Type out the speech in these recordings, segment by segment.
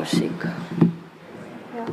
Musik. Ja.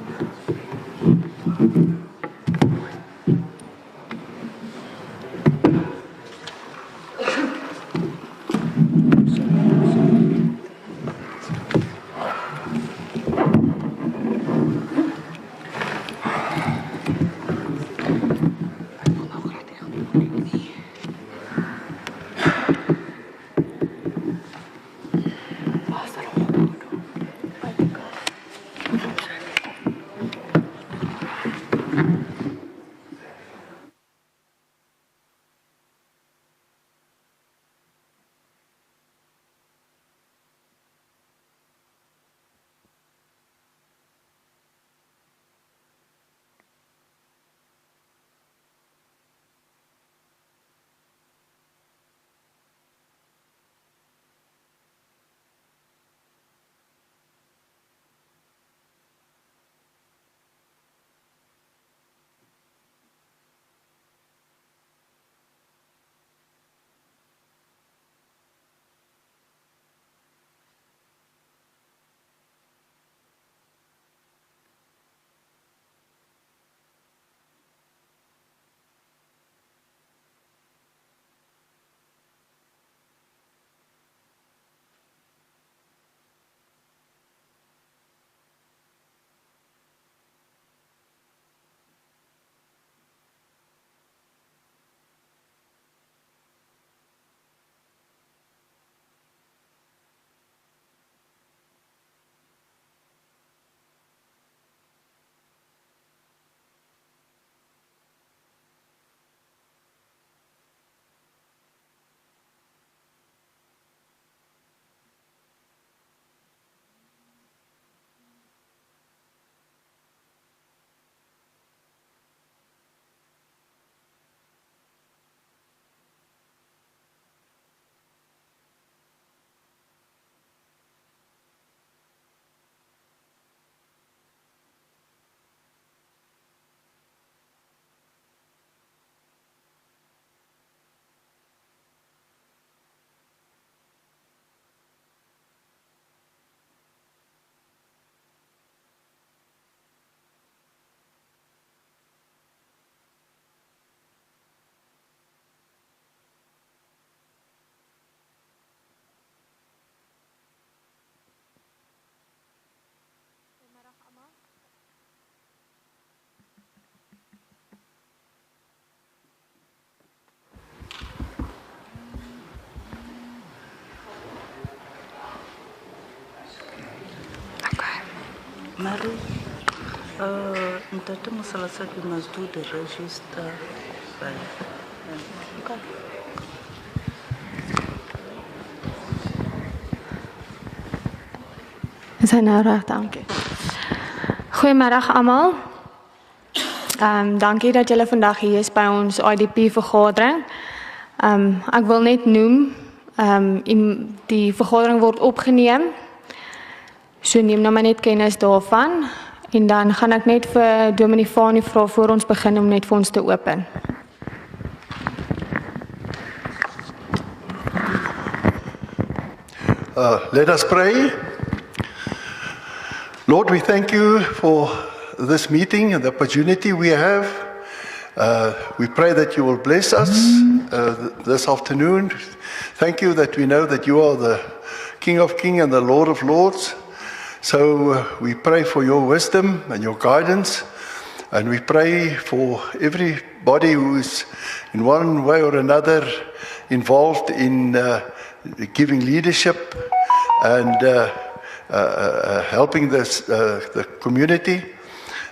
Mary, Ntate Mosalasa, you must do the register by. Okay. Is hy nou reg? Dankie. Goeiemiddag almal. Dankie dat julle vandag hier is by ons IDP vergadering. Ek wil net noem, die vergadering word opgeneem. So neem nou maar net kennis daarvan en dan gaan ek net vir Dominee Fani vra voor ons begin om net vir ons te open. Let us pray. Lord, we thank you for this meeting and the opportunity we have. We pray that you will bless us this afternoon. Thank you that we know that you are the King of Kings and the Lord of Lords. So we pray for your wisdom and your guidance. And we pray for everybody who is in one way or another involved in giving leadership and helping the community.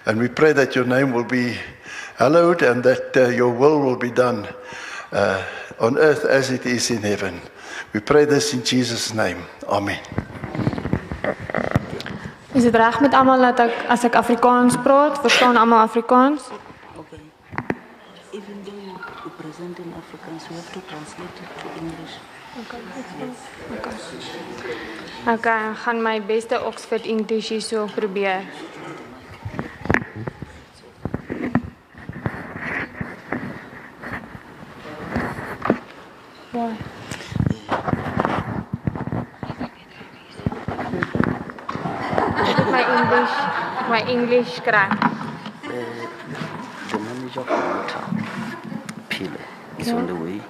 And we pray that your name will be hallowed and that your will be done on earth as it is in heaven. We pray this in Jesus' name. Amen. Is dit reg met almal dat as ek Afrikaans praat, verstaan almal Afrikaans? Okay. Even though you present in Afrikaans, you have to translate it to English. Okay. Okay, ek gaan my beste Oxford English hier so probeer. Why? My English kry. The manager for Pile is on the way.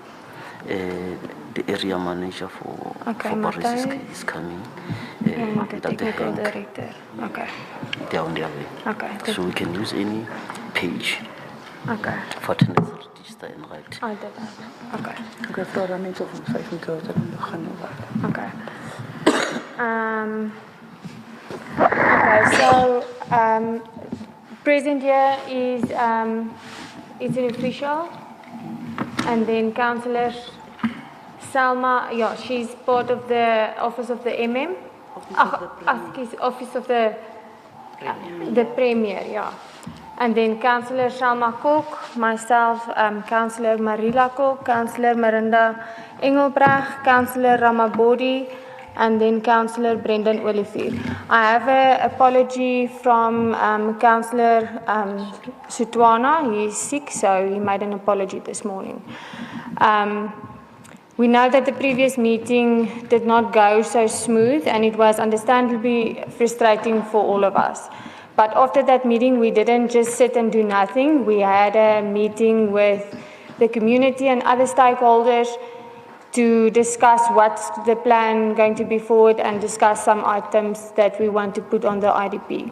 The area manager for Paris is coming. The technical director. Okay. They are on their way. Okay. So we can use any page. Okay. For attendance register and write. Okay. Okay, for the next of 5 minutes and gaan we Okay. Okay, so present here is it's an official, and then Councilor Salma, yeah, she's part of the office of the MM. Office of the Premier, yeah. And then Councilor Salma Kok, myself, Councilor Marila Kok, Councilor Marinda Engelbreg, Councilor Ramabodi, and then Councilor Brendan Olivier. I have an apology from Councilor Sutwana. He is sick, so he made an apology this morning. We know that the previous meeting did not go so smooth, and it was understandably frustrating for all of us. But after that meeting, we didn't just sit and do nothing. We had a meeting with the community and other stakeholders to discuss what's the plan going to be forward and discuss some items that we want to put on the IDP.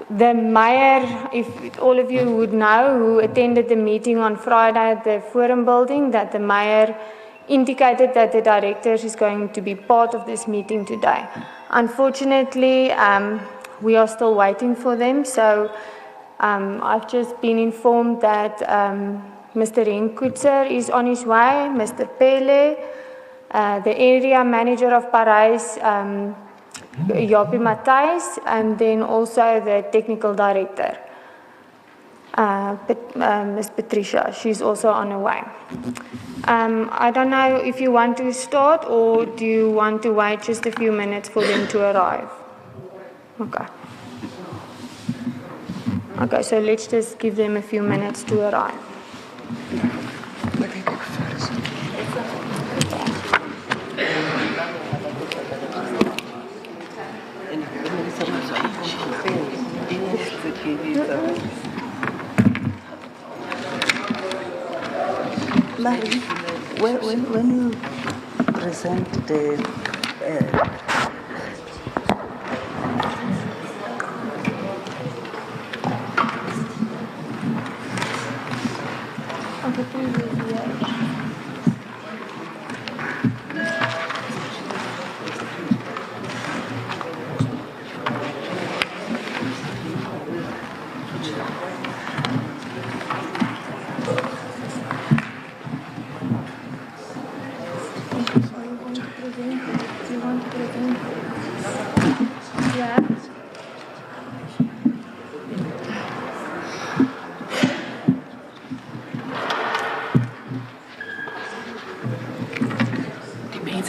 The mayor, if all of you would know, who attended the meeting on Friday at the Forum building, that the mayor indicated that the directors is going to be part of this meeting today. Unfortunately, we are still waiting for them, so I've just been informed that Mr. Ngwathe is on his way, Mr. Pele, the area manager of Paris, Jopi Matthijs, and then also the technical director, Ms. Patricia. She's also on her way. I don't know if you want to start or do you want to wait just a few minutes for them to arrive? Okay. Okay, so let's just give them a few minutes to arrive. Mary, when you present the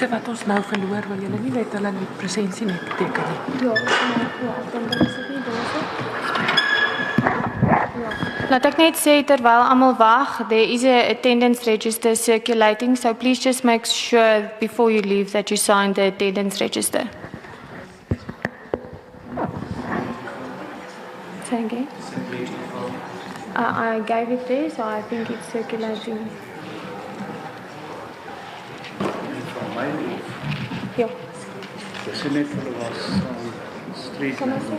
mense wat ons nou verloor, wil julle nie net hulle presensie net beteken nie. Ja, dan is dit nie daar. Laat ek net sê terwyl almal wag, there is a attendance register circulating, so please just make sure before you leave that you sign the attendance register. Say again? I gave it there, so I think it's circulating. Ja. Dis net vir was street. Kan ek sê?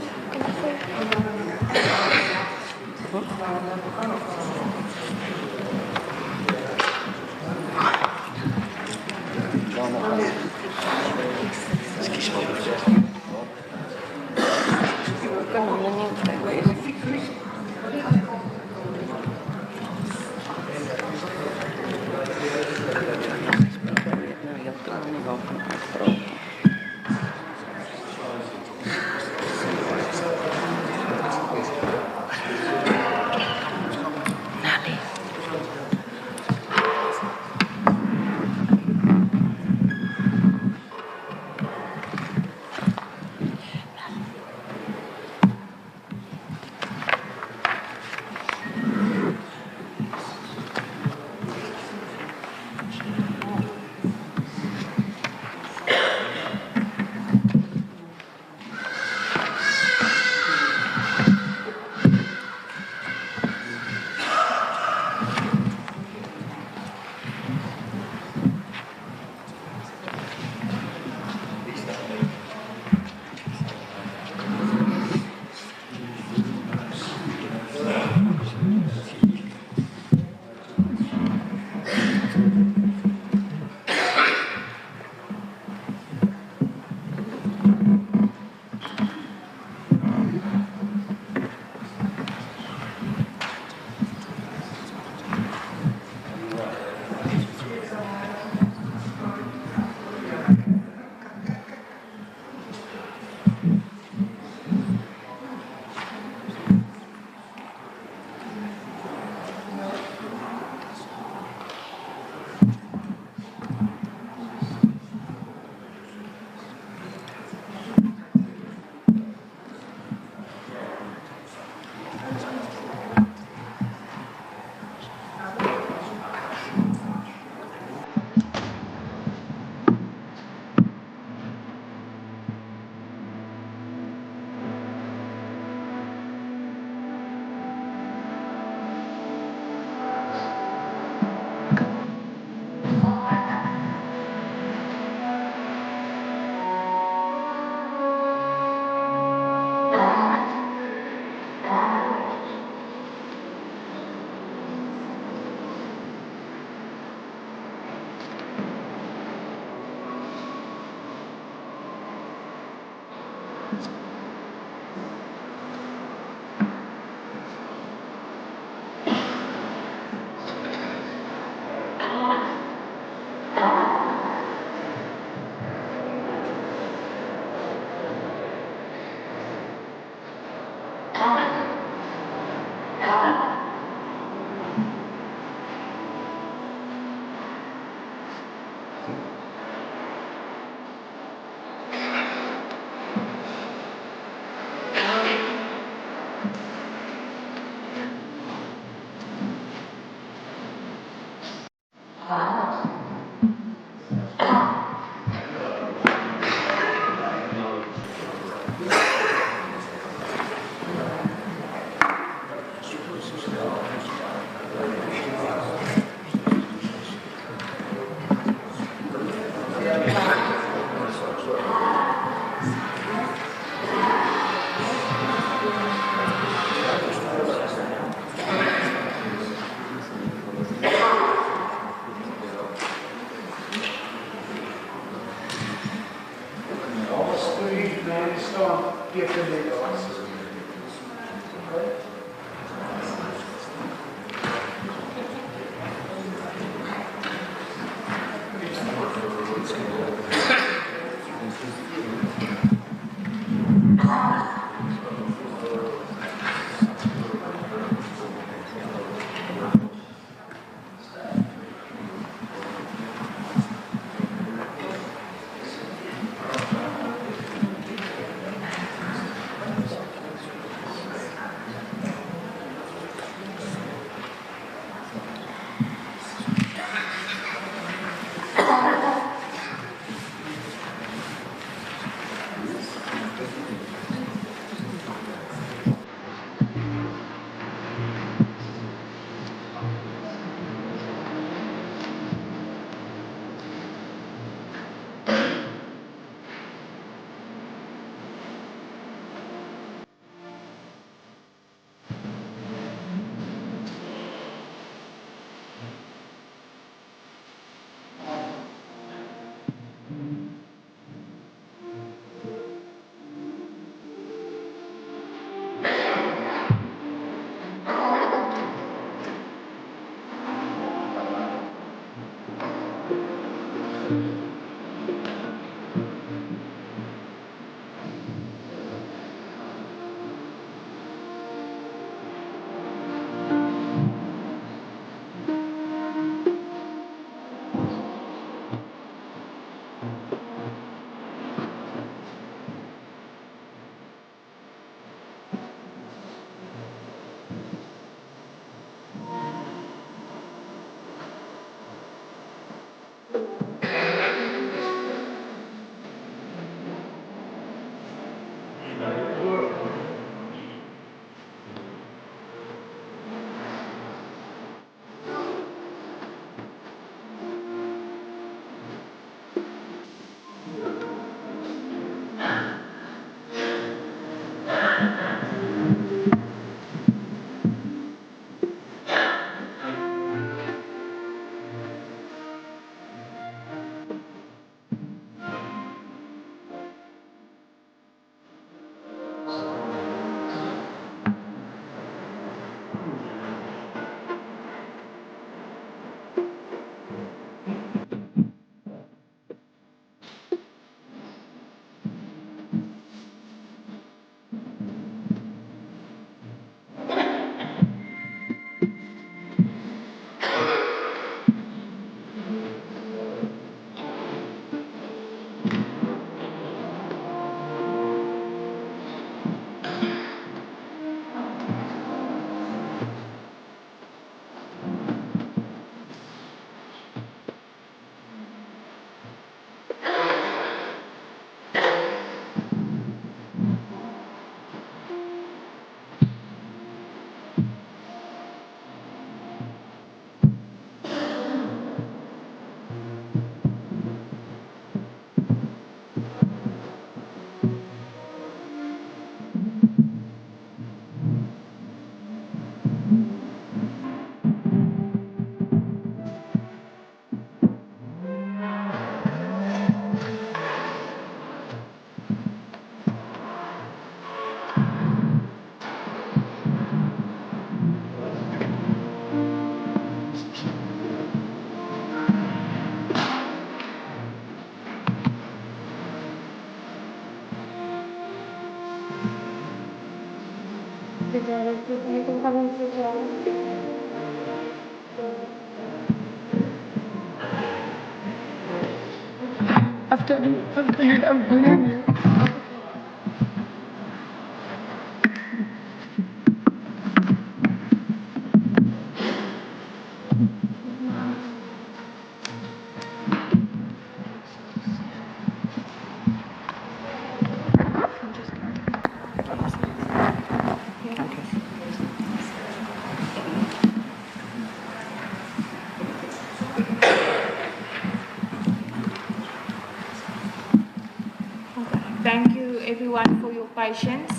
Thank you everyone for your patience.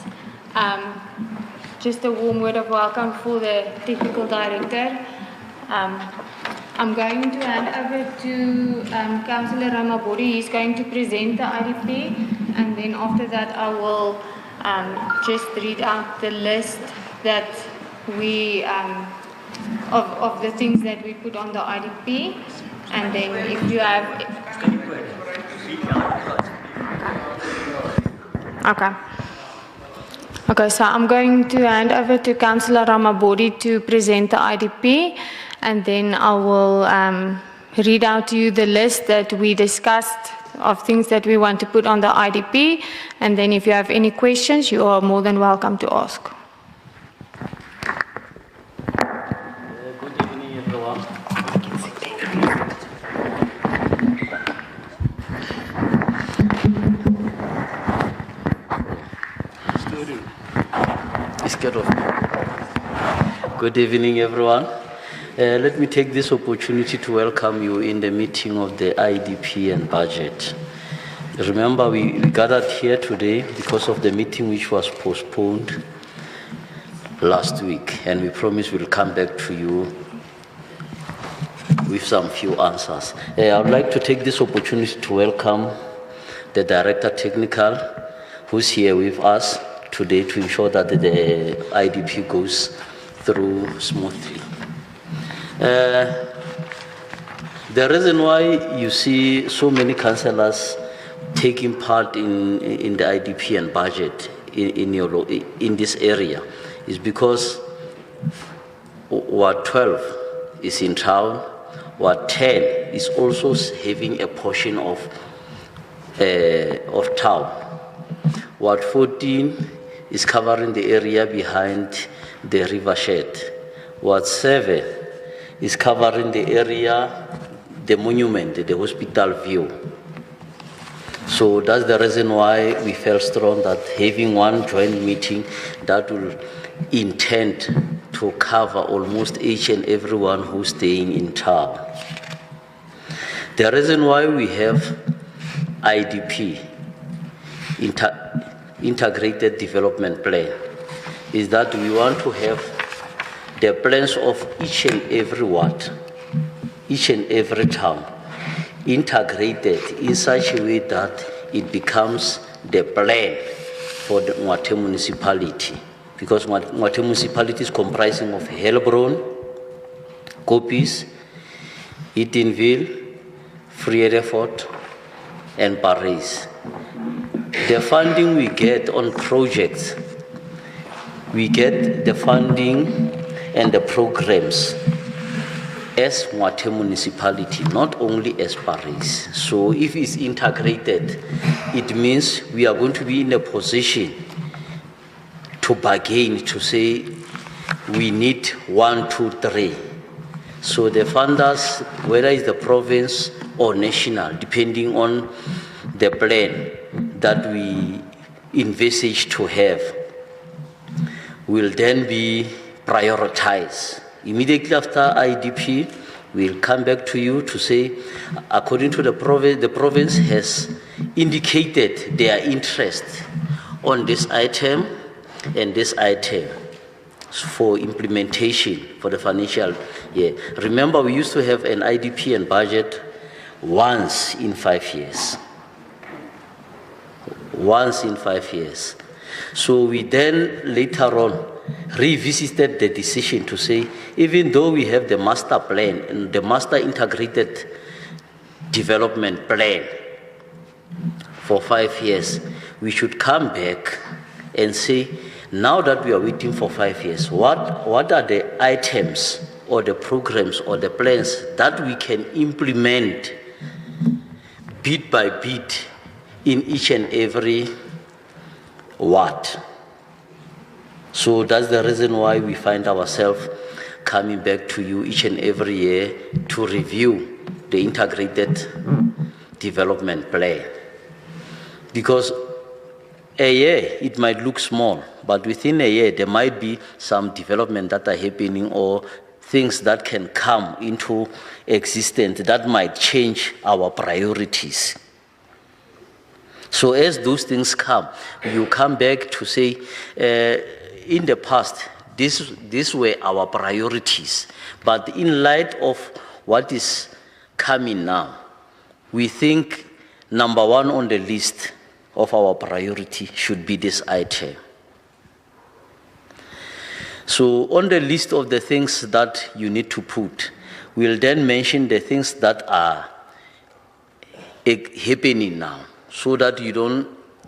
Just a warm word of welcome for the technical director. I'm going to hand over to Councilor Ramabodi. He's going to present the IDP, and then after that I will just read out the list that we of the things that we put on the IDP, and then if you have. Okay, so I'm going to hand over to Councilor Ramabodi to present the IDP, and then I will read out to you the list that we discussed of things that we want to put on the IDP, and then if you have any questions, you are more than welcome to ask. Good evening, everyone. Good evening, everyone. Let me take this opportunity to welcome you in the meeting of the IDP and budget. Remember, we gathered here today because of the meeting which was postponed last week, and we promise we'll come back to you with some few answers. I would like to take this opportunity to welcome the Director Technical, who's here with us today to ensure that the IDP goes through smoothly. The reason why you see so many councillors taking part in the IDP and budget in this area is because Ward 12 is in town, Ward 10 is also having a portion of town. Ward 14 is covering the area behind the rivershed. Ward 7 is covering the area, the monument, the hospital view. So that's the reason why we felt strong that having one joint meeting that will intend to cover almost each and everyone who's staying in town. The reason why we have IDP, Integrated Development Plan, is that we want to have the plans of each and every ward, each and every town, integrated in such a way that it becomes the plan for the Ngwathe municipality. Because Ngwathe municipality is comprising of Helbron, Kopis, Eatonville, Vredefort, and Parys. The funding we get on projects, we get the funding and the programs as Ngwathe municipality, not only as Parys. So if it's integrated, it means we are going to be in a position to bargain, to say we need 1, 2, 3. So the funders, whether it's the province or national, depending on the plan that we envisage to have, will then be prioritized. Immediately after IDP, we'll come back to you to say, according to the province has indicated their interest on this item and this item for implementation for the financial year. Remember, we used to have an IDP and budget once in 5 years. Once in 5 years. So we then later on revisited the decision to say, even though we have the master plan and the master integrated development plan for 5 years, we should come back and say, now that we are waiting for 5 years, what are the items or the programs or the plans that we can implement bit by bit in each and every ward? So that's the reason why we find ourselves coming back to you each and every year to review the integrated development plan. Because a year, it might look small, but within a year, there might be some development that are happening or things that can come into existence that might change our priorities. So as those things come, you come back to say, in the past, these were our priorities. But in light of what is coming now, we think number one on the list of our priority should be this item. So on the list of the things that you need to put, we'll then mention the things that are happening now, so that you don't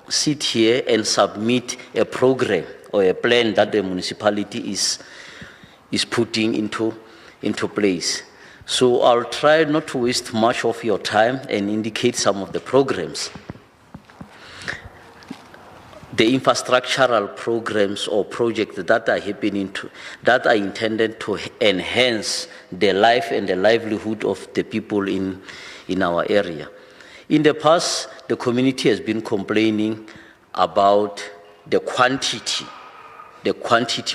sit here and submit a program or a plan that the municipality is putting into place. So I'll try not to waste much of your time and indicate some of the programs. The infrastructural programs or projects that are happening that are intended to enhance the life and the livelihood of the people in our area. In the past, the community has been complaining about the quantity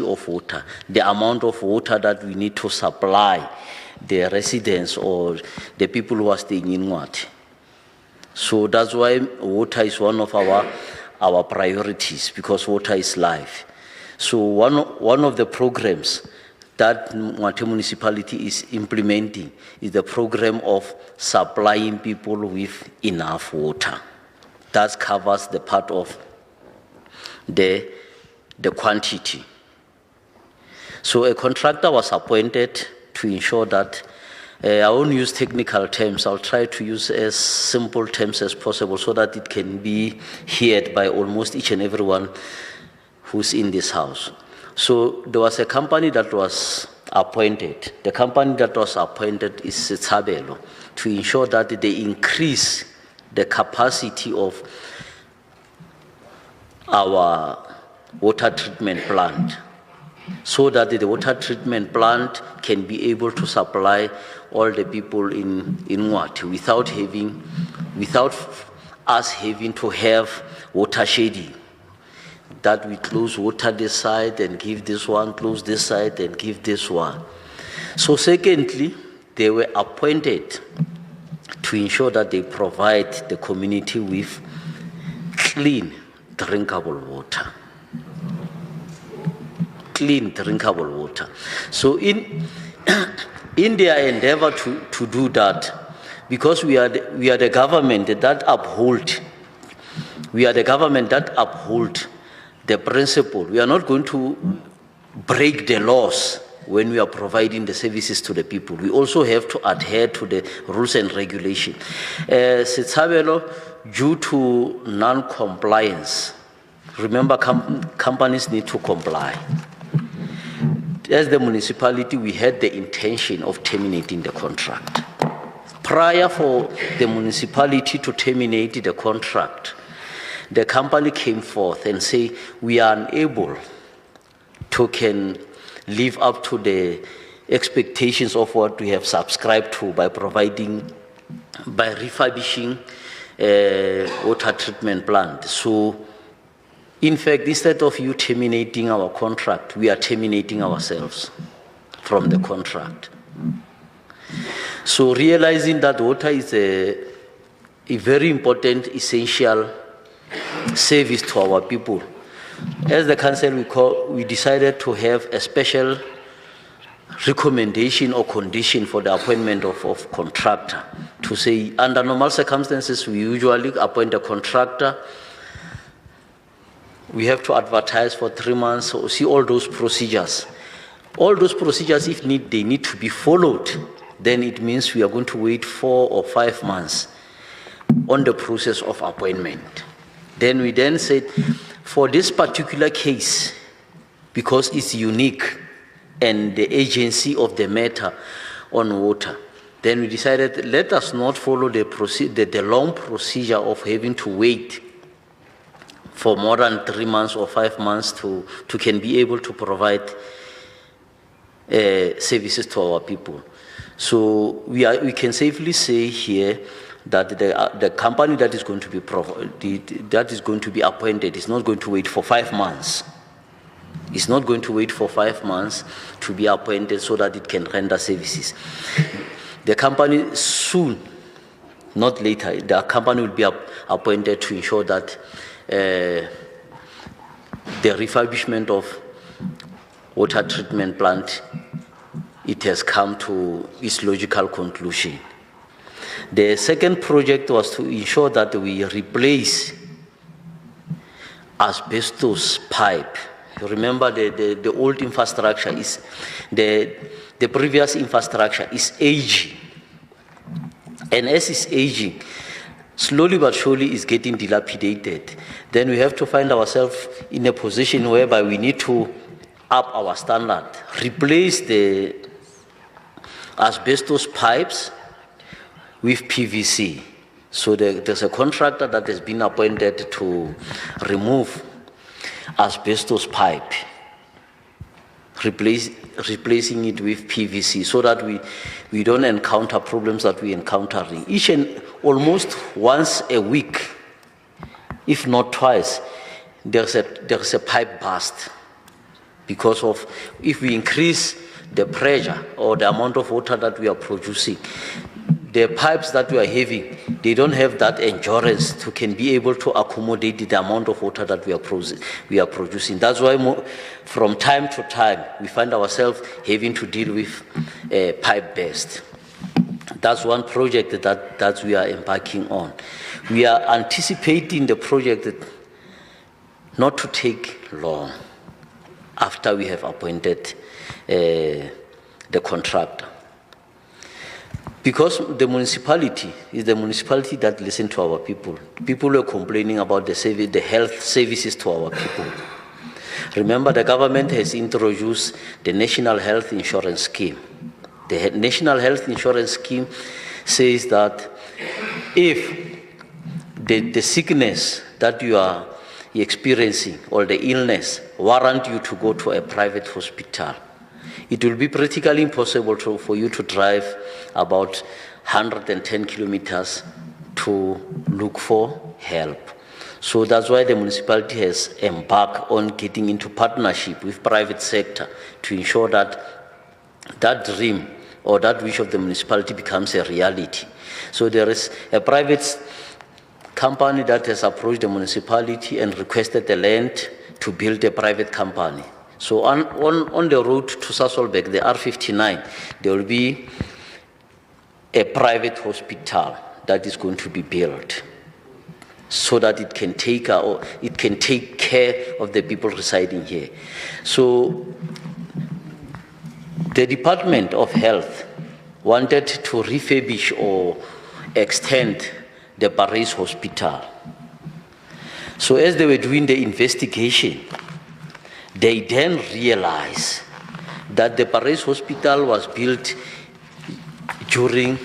of water, the amount of water that we need to supply the residents or the people who are staying in Ngwathe. So that's why water is one of our priorities, because water is life. So one of the programs that Ngwathe municipality is implementing is the program of supplying people with enough water. That covers the part of the quantity. So a contractor was appointed to ensure that, I won't use technical terms, I'll try to use as simple terms as possible so that it can be heard by almost each and everyone who's in this house. So there was a company that was appointed. The company that was appointed is Tsabelo, to ensure that they increase the capacity of our water treatment plant, so that the water treatment plant can be able to supply all the people in Ngwathe without us having to have water shedding, that we close water this side and give this one, close this side and give this one. So secondly, they were appointed to ensure that they provide the community with clean, drinkable water. Clean, drinkable water. So in their endeavor to do that, because we are the government that uphold, the principle. We are not going to break the laws when we are providing the services to the people. We also have to adhere to the rules and regulations. Setshabelo, due to non-compliance, remember companies need to comply. As the municipality, we had the intention of terminating the contract. Prior for the municipality to terminate the contract, the company came forth and say, we are unable to live up to the expectations of what we have subscribed to by refurbishing water treatment plant. So, in fact, instead of you terminating our contract, we are terminating ourselves from the contract. So realizing that water is a very important, essential service to our people, as the council, we decided to have a special recommendation or condition for the appointment of contractor, to say under normal circumstances we usually appoint a contractor we have to advertise for 3 months, or see all those procedures. All those procedures, if they need to be followed, then it means we are going to wait 4 or 5 months on the process of appointment. Then we then said, for this particular case, because it's unique and the agency of the matter on water, then we decided, let us not follow the long procedure of having to wait for more than 3 months or 5 months to can be able to provide services to our people. So we can safely say here that the company that is going to be appointed is not going to wait for 5 months. It's not going to wait for 5 months to be appointed so that it can render services. The company soon, not later, the company will be appointed to ensure that the refurbishment of water treatment plant, it has come to its logical conclusion. The second project was to ensure that we replace asbestos pipe. You remember the old infrastructure is, the previous infrastructure is aging. And as it's aging, slowly but surely is getting dilapidated. Then we have to find ourselves in a position whereby we need to up our standard, replace the asbestos pipes with PVC. So there's a contractor that has been appointed to remove asbestos pipe, replacing it with PVC, so that we don't encounter problems that we're encountering. Each and almost once a week, if not twice, there's a pipe burst. Because of, if we increase the pressure or the amount of water that we are producing, the pipes that we are having, they don't have that endurance to can be able to accommodate the amount of water that we are producing. That's why from time to time, we find ourselves having to deal with pipe burst. That's one project that we are embarking on. We are anticipating the project not to take long after we have appointed the contractor. Because the municipality is the municipality that listens to our people. People are complaining about the health services to our people. Remember, the government has introduced the National Health Insurance Scheme. The National Health Insurance Scheme says that if the sickness that you are experiencing or the illness warrant you to go to a private hospital, it will be practically impossible for you to drive about 110 kilometers to look for help. So that's why the municipality has embarked on getting into partnership with private sector to ensure that that dream or that wish of the municipality becomes a reality. So there is a private company that has approached the municipality and requested the land to build a private company. So on the road to Sasolburg, the R59, there will be a private hospital that is going to be built so that it can take care of the people residing here. So the Department of Health wanted to refurbish or extend the Paris Hospital. So as they were doing the investigation, they then realized that the Paris Hospital was built during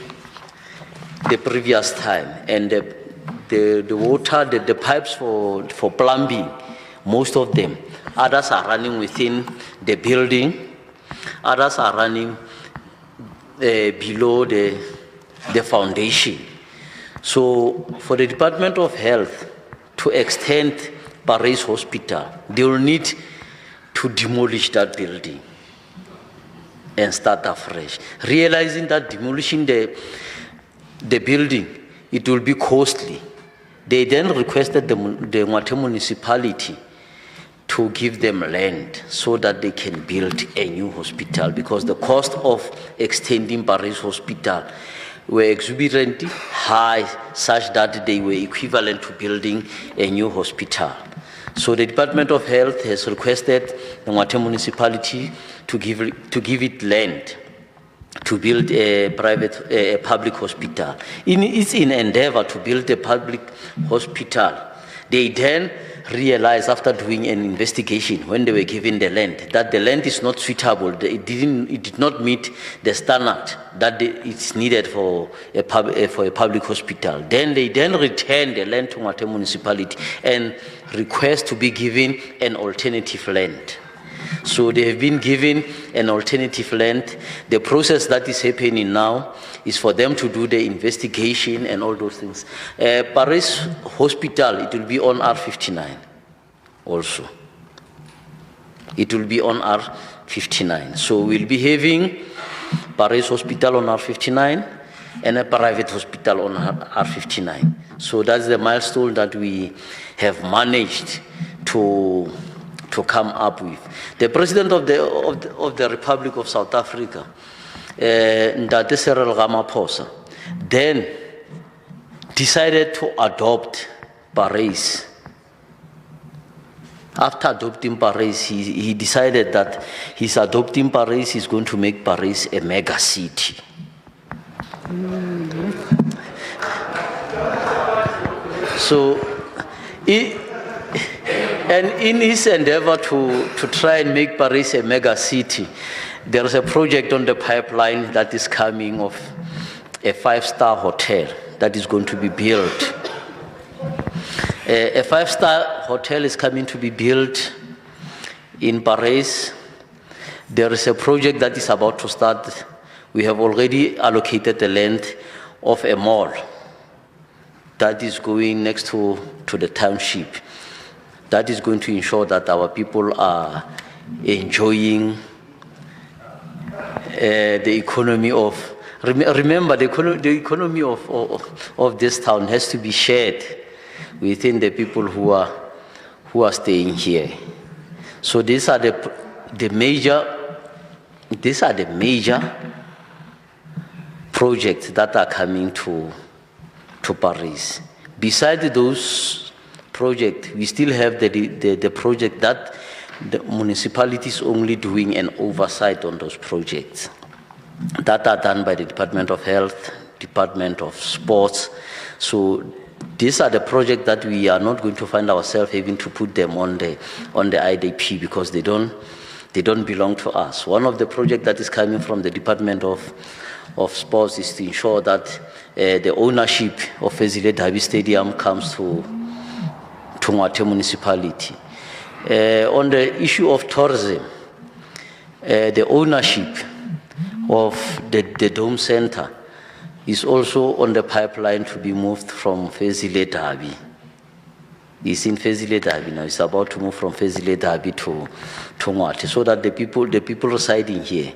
the previous time, and the water, the pipes for plumbing, most of them, others are running within the building, others are running below the foundation. So for the Department of Health to extend Paris Hospital, they will need to demolish that building and start afresh. Realizing that demolishing the building, it will be costly. They then requested the Ngwathe municipality to give them land so that they can build a new hospital, because the cost of extending Paris Hospital were exuberantly high, such that they were equivalent to building a new hospital. So the Department of Health has requested the Ngwathe municipality to give it land to build a public hospital. It's in endeavor to build a public hospital. They then realized after doing an investigation when they were given the land that the land is not suitable. It did not meet the standard that it's needed for a public hospital. Then they returned the land to Ngwathe municipality and request to be given an alternative land. So they have been given an alternative land. The process that is happening now is for them to do the investigation and all those things. Paris Hospital, it will be on R59 also. It will be on R59. So we'll be having Paris Hospital on R59 and a private hospital on R59. So that's the milestone that we have managed to come up with. The President of the Republic of South Africa, Ndate Cyril Ramaphosa, then decided to adopt Paris. After adopting Paris, he decided that he's adopting Paris, he's going to make Paris a mega city. So, and in his endeavor to try and make Paris a mega city, there is a project on the pipeline that is coming of a 5-star hotel that is going to be built. A 5-star hotel is coming to be built in Paris. There is a project that is about to start. We have already allocated the land of a mall that is going next to the township. That is going to ensure that our people are enjoying the economy of. Remember, the economy of this town has to be shared within the people who are staying here. So these are the major projects that are coming to Paris. Besides those projects, we still have the project that the municipality is only doing an oversight on those projects that are done by the Department of Health, Department of Sports. So these are the projects that we are not going to find ourselves having to put them on the IDP because they don't belong to us. One of the projects that is coming from the Department of Sports is to ensure that the ownership of Fezile Derby Stadium comes to Ngwathe municipality. On the issue of tourism, the ownership of the Dome Center is also on the pipeline to be moved from Fezile Derby. It's in Fezile Derby now. It's about to move from Fezile Derby to Ngwathe so that the people residing here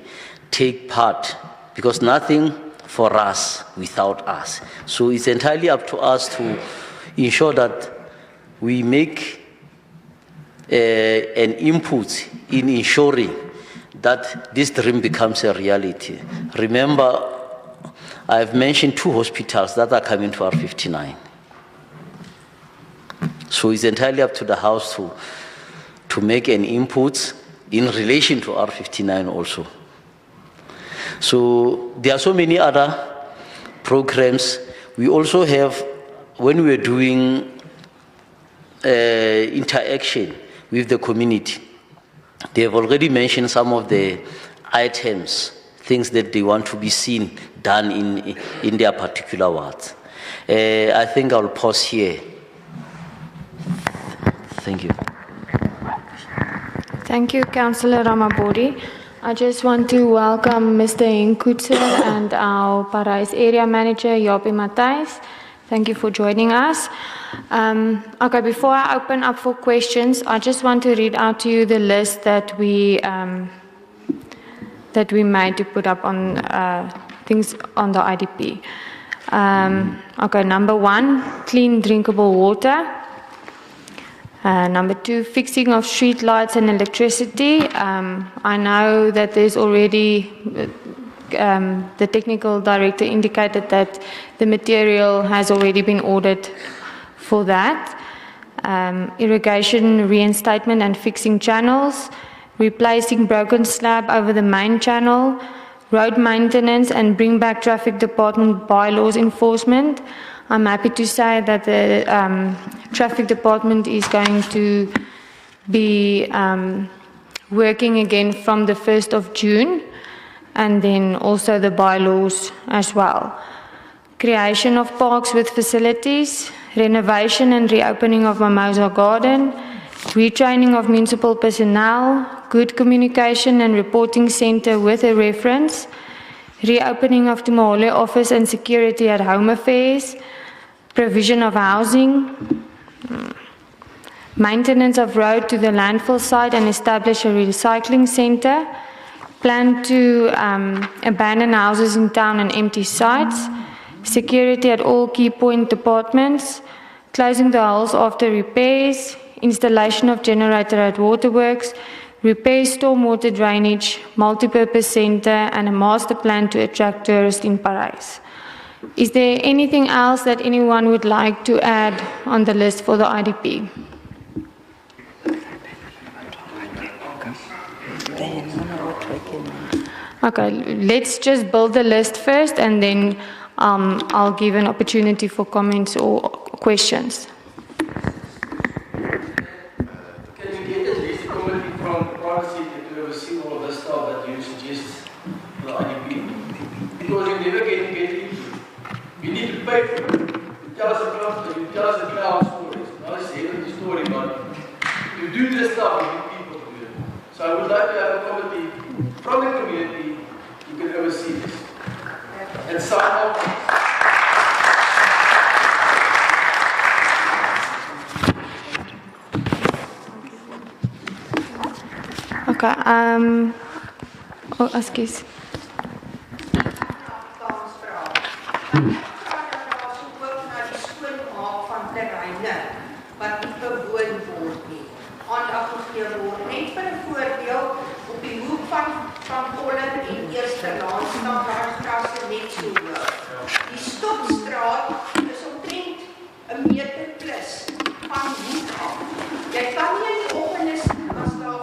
take part, because nothing for us without us. So it's entirely up to us to ensure that we make an input in ensuring that this dream becomes a reality. Remember, I've mentioned 2 hospitals that are coming to R59. So it's entirely up to the House to make an input in relation to R59 also. So there are so many other programs. We also have, when we're doing interaction with the community, they have already mentioned some of the items, things that they want to be seen done in their particular wards. I think I'll pause here. Thank you. Thank you, Councillor Ramabori. I just want to welcome Mr. Ngwathe and our Parais area manager, Jopi Matthijs. Thank you for joining us. Okay, before I open up for questions, I just want to read out to you the list that we made to put up on things on the IDP. Okay, number 1, clean drinkable water. Number 2, fixing of street lights and electricity. I know that there's already, the technical director indicated that the material has already been ordered for that. irrigation reinstatement and fixing channels, replacing broken slab over the main channel, road maintenance and bring back traffic department bylaws enforcement. I'm happy to say that the traffic department is going to be working again from the 1st of June, and then also the bylaws as well. Creation of parks with facilities, renovation and reopening of Mimosa Garden, retraining of municipal personnel, good communication and reporting center with a reference, reopening of Tumahole office and security at Home Affairs, provision of housing, maintenance of road to the landfill site and establish a recycling center, plan to abandon houses in town and empty sites, security at all key point departments, closing the holes after repairs, installation of generator at waterworks, repair stormwater drainage, multipurpose center, and a master plan to attract tourists in Paris. Is there anything else that anyone would like to add on the list for the IDP? Okay, let's just build the list first, and then I'll give an opportunity for comments or questions. Can you get at least a committee from the private sector to oversee all of this stuff that you suggest for the IDP? Because you never get it. You need to pay for it. You tell us a cloud stories, not a heavenly story, but to do this stuff, you need people to do it. So I would like to have a committee from the community who can oversee this and sign off. Okay, excuse. Die stopstraat is omtrent 'n meter plus van hoek af. Jy kan nie in die oggend as daar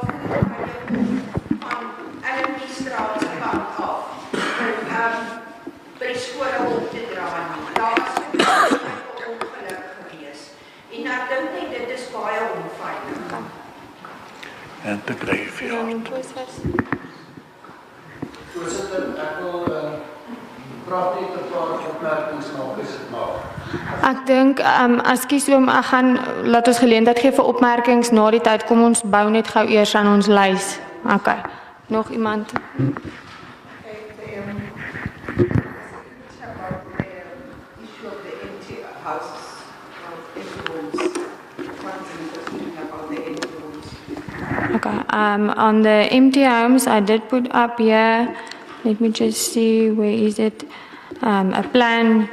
van Elmiestraat se kant af by die skole op te dra nie. Daar was 'n ongeluk gewees. En ek dink net dit is baie onveilig. En te graveyard. Voorzitter, ek wil praat net 'n paar opmerkings maak as dit mag. Ek dink, ekskuus oom, ek gaan laat ons geleentheid gee vir opmerkings na die tyd. Kom ons bou net gou eers aan ons lys. Okay. Nog iemand? Okay, on the empty homes, I did put up here, let me just see, where is it? A plan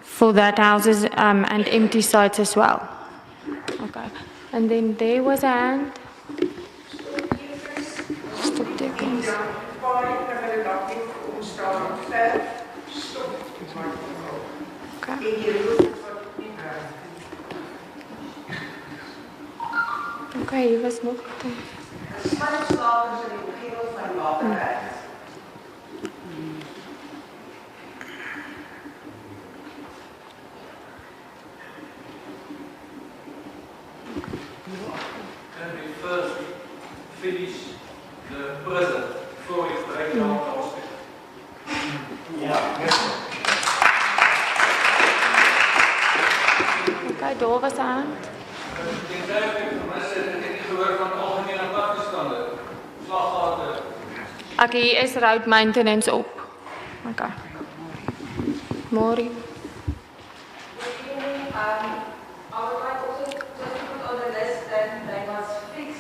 for that houses and empty sites as well. Okay, and then there was a hand. Stop taking. Okay. Okay, jy was nog. Can we first finish the present before we break down the hospital? Okay, daar was 'n hand. Okay, hier is road maintenance op. Okay. Mori. I would like also just to put on the list that they must fix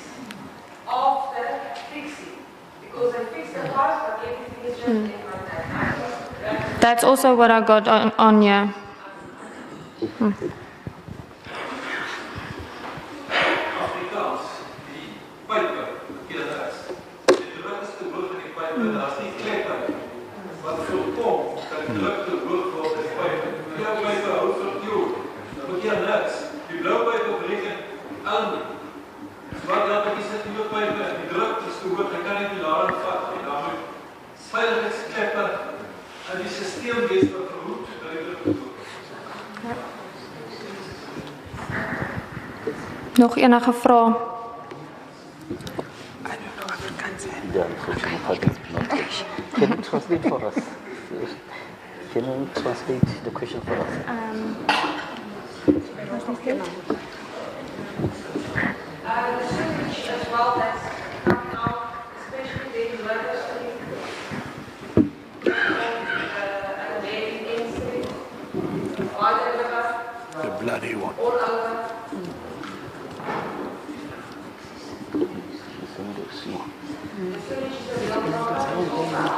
after fixing. Because they fix the house, but everything is just like that. That's also what I got on here. Afrikaans, die pype, die rest. Die drukste hoog in die pype, daar is nie kleppe wat voorkom dat die drukte hoog word in die pype. Die pype hou vir jou. Dan moet jy rest. Die blou pype bereken Nog enige vrae? Yeah, can you translate for us? Can you translate the question for us? The sewage as well that's coming out, especially the Ngwathe Street, and the main street, by the river, The bloody one. all over. The sewage is a real problem.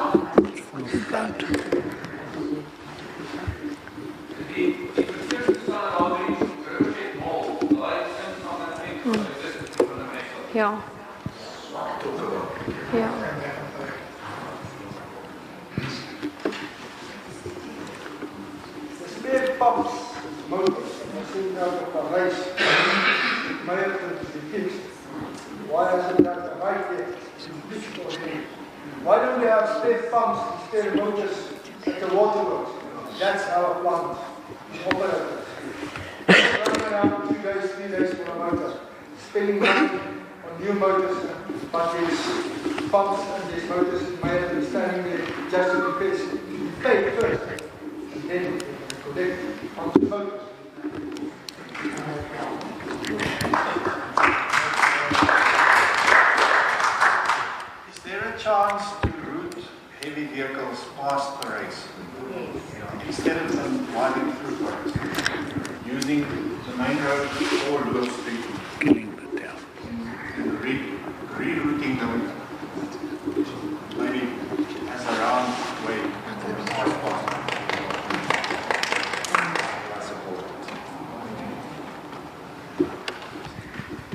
Ja. Ja. Spare pumps, motors, sitting out of the race, may have to be fixed. Why isn't that right there? Why don't we have spare pumps instead of motors at the waterworks? That's our plant. Operator. Running around 2 days, 3 days for a motor. Spending money on new motors, but there's pumps and there's motors may have been standing there just to be fixed. You pay first, and then you collect on the motors. Is there a chance to route heavy vehicles past the race? Instead of them driving through using the main road or Lewis Street, Killing the town. and rerouting them maybe as a round way past.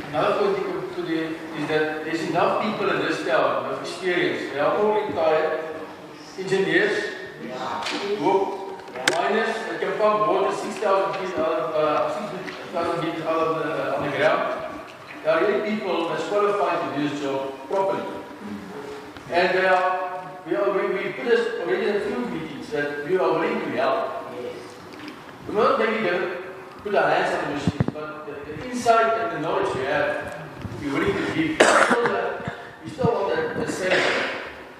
Another thing to do is that there's enough people in this town with experience. They are all retired engineers, miners that can pump water 6,000 meters out of on the ground. There are really people that's qualified to do this job properly. And we put this already in a few meetings that we are willing to help. We're not maybe going to put our hands on the machines, but the insight and the knowledge we have, we're willing to give. We still want the same.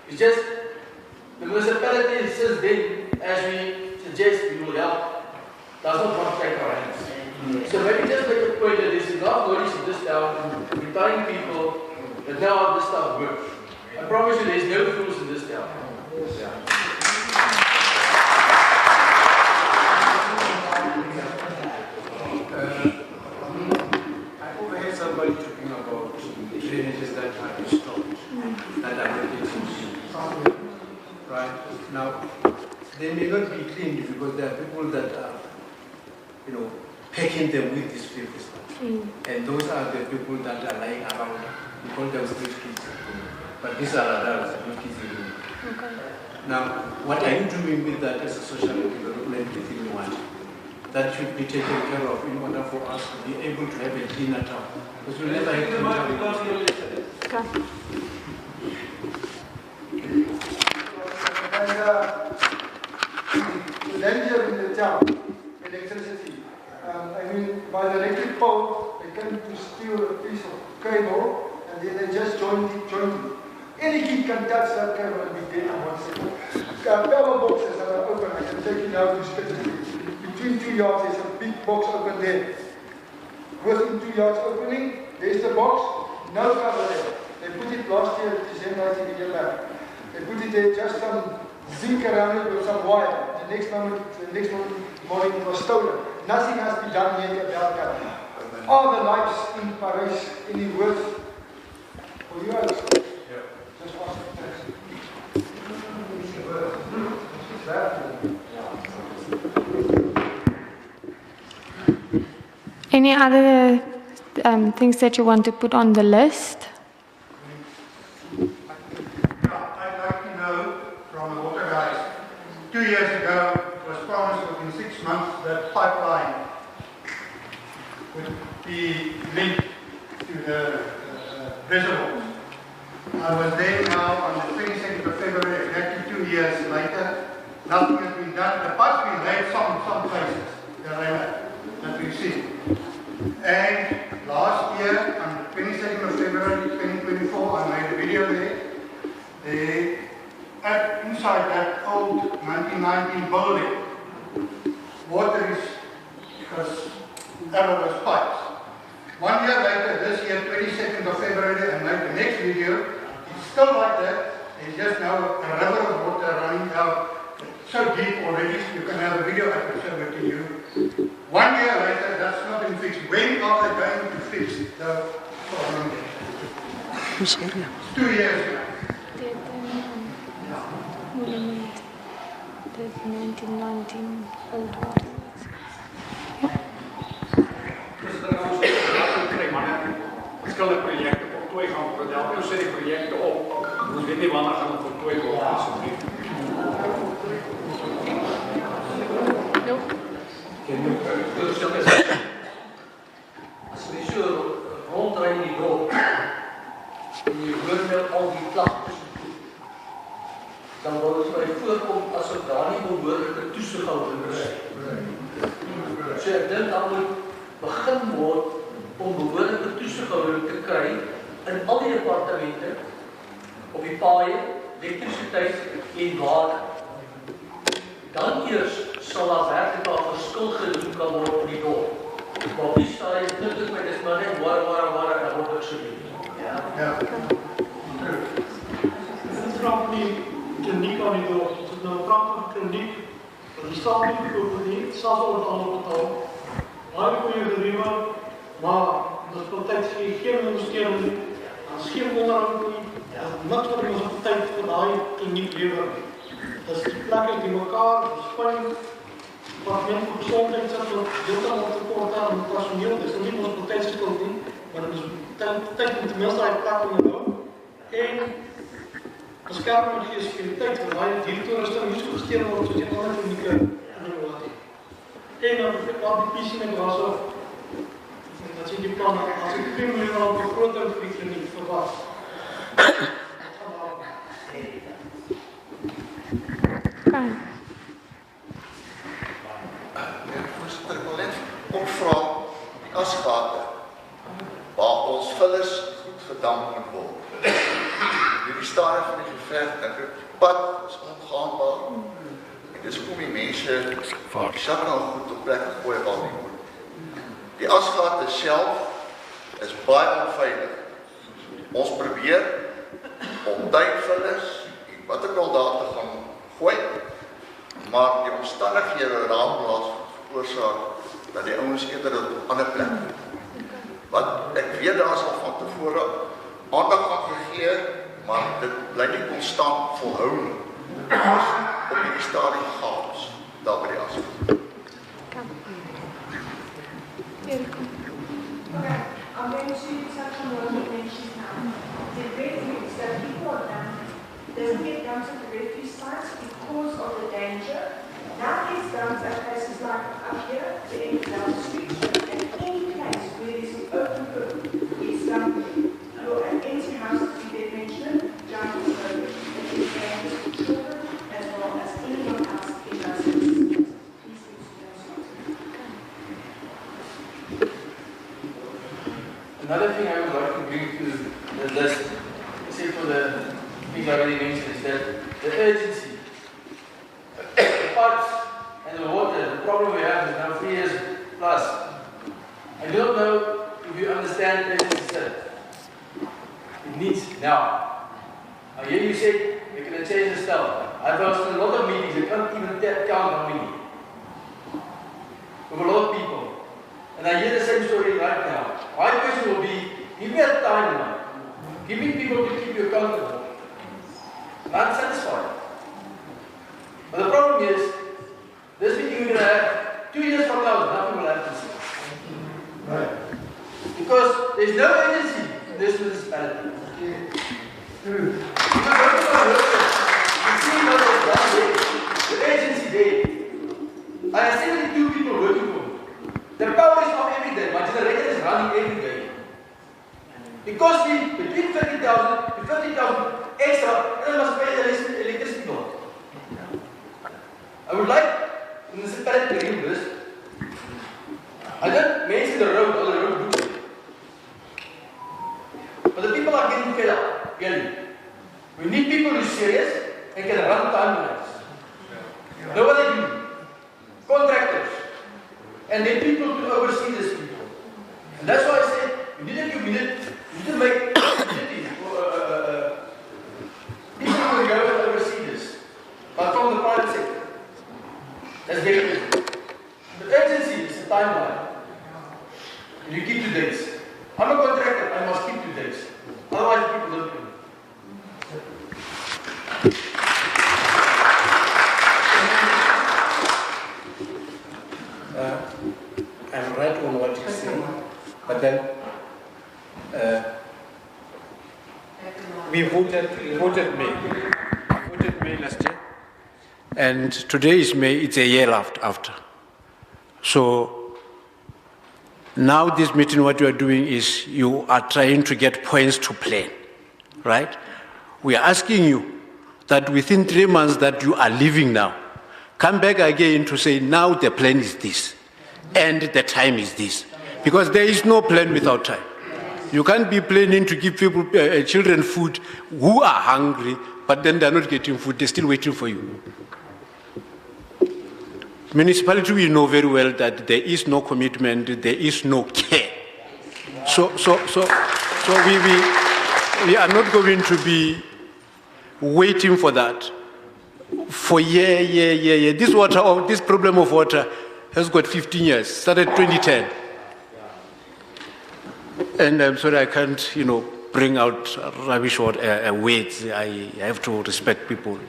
It's just the municipality says then, as we suggest, we will help, does not want to take our hands. So maybe just make a point that there's enough knowledge in this town, retiring people, that know how this stuff works. I promise you there's no fools in this town. I overheard somebody talking about drainages that are installed, that are not getting right? Now, they may not be cleaned because there are people that are, packing them with these filthy stuff. And those are the people that are lying around. We call them street kids. But these are adults, not kids anymore. Okay. Now, what are you doing with that as a social development within one? That should be taken care of in order for us to be able to have a cleaner town. Because we never had clean town. Okay. And the danger in the town, electricity. By the electric pole, they come to steal a piece of cable and then they just join it. Any kid can touch that cable and be dead in 1 second. Power boxes that are open, I can take you now to specifically. Between 2 yards, there's a big box open there. Within 2 yards opening, there's the box, no cover there. They put it last year, December, I think a year back. They put it there, just some zinc around it with some wire. The next morning it was stolen. Nothing has been done yet about that. Are the lights in Paris any worse for you also? Yeah. Just ask the Any other things that you want to put on the list? I'd like to know from the water guys, 2 years ago it was promised within 6 months that pipeline would be linked to the reservoirs. I was there now on the 22nd of February, exactly 2 years later. Nothing has been done. The pipe's been laid made some cases that we've seen. And last year, on the 22nd of February 2024, I made a video there. Inside that old 1919 building, water is out of those pipes. 1 year later, this year, 22nd of February, I made the next video. It's still like that. There's just now a river of water running out so deep already. You can have a video I can show it to you. 1 year later, that's not been fixed. When are they going to fix the problem? It's 2 years now. The 1919 old water. Verschillende projecten voltooid gaan worden. Elke keer zet ik projecten op. Dus weet niet wanneer gaan we voltooid worden, alsjeblieft. Als we zo rondrijden in die dorp en je hoort met al die klachten, dan wordt het mij voorkomt alsof daar niet behoorlijke toezichthouding is. Dus ik denk dat moet begin worden om behoorlijke toezichthouding te krijgen in al die departementen, op die paaien, elektriciteit en water. Dan eerst zal dat werkelijk al verschil gedoen kan worden op die dorp. Maar wie staat je natuurlijk met dit maar net waar en wordt ook zo doen. Ja. Het is graag niet kliniek aan die dorp. Het is nou een prachtige kliniek. Die staat niet goed niet, zelfs over het andere betaald. Maar ik goede gerieven, maar de praktijk geen investering, er is geen onderhoud niet. Er is niks wat in onze praktijk voor de kliniek leveren. Dus die plekken die elkaar, de spanning, het departement voor gezondheid zet dat helemaal tekort aan het personeel. Dat is niet onze praktijkskant niet, maar dat is betekent tenminste dat je plekken moet houden. En beschermen met geïnspiriteit, want hij heeft directeur is dan niet zo gesteerd worden zoals die andere klinieken in Ngwathe. En dan waar die piscine en was zo. Dat zijn die plannen, als ik 3 miljoen aan de grote kliniek verwacht. Voorzitter, ik wil net opvra die asgate waar ons vullis goed gedamp moet word. Die stadium van die geveg, dink ek, die pad is ongaanbaar. En dis hoekom die mense die sak nou goed op plek gegooi waar nie moet. Die asgate self is baie onveilig. Ons probeer om tuinvullis en wat ek al daar te gaan gooi, maar die omstandighede raamplaas veroorsaak dat die ouens eerder op 'n ander plek doen. Wat ek weet daar is al van tevore aandag aan gegee, maar dit bly nie konstant volhou nie. Ons op die stadium chaos daar by die asfalt. Okay, I'm going to touch on what you mentioned now. The refuse that people are dumping doesn't get dumped at the refuse sites because of the danger. Now it's dumped at places like up here, the end of the street, and any place where there's an open room, it's dumped. Or an empty house, as you did mention, giant service, that is dangerous for children as well as anyone else in those instances. Another thing I would like to bring to the list, except for the things I already mentioned, is that the urgency. The pipes and the water, the problem we have is now 3 years plus. I don't know if you understand urgency. It needs now. I hear you say we're going to change the stuff. I've hosted a lot of meetings, I can't even count how many. With a lot of people. And I hear the same story right now. My question will be, give me a timeline. Give me people to keep you accountable. I'm satisfied. But the problem is, this meeting we're going to have 2 years from now, nothing will happen. Right. Because there's no agency in this municipality. The agency there. I have 72 people working for me. The power is not every day, my generator is running every day. It costs me between 30,000 to 50,000 extra, and I must pay the electricity bill. I would like, in municipality reimbursed. I don't mention the road, all the road do. But the people are getting fed up, really. We need people who are serious and can run timelines. Know what they do? Contractors. And then people to oversee these people. And that's why I said, we need to make communities people who will go and oversee this. But from the private sector. That's very good. The urgency is a timeline. And you keep to dates. I'm a contractor, I must keep to dates. Otherwise people don't do it. I'm right on what you say, but then we voted May last year, and today is May, it's a year after. So now this meeting, what you are doing is you are trying to get points to plan, right? We are asking you that within 3 months that you are leaving now, come back again to say now the plan is this and the time is this, because there is no plan without time. You can't be planning to give people, children food who are hungry, but then they're not getting food, they're still waiting for you. Municipality, we know very well that there is no commitment, there is no care. So we are not going to be waiting for that for year. This problem of water has got 15 years, started 2010. And I'm sorry I can't, bring out rubbish words. I have to respect people.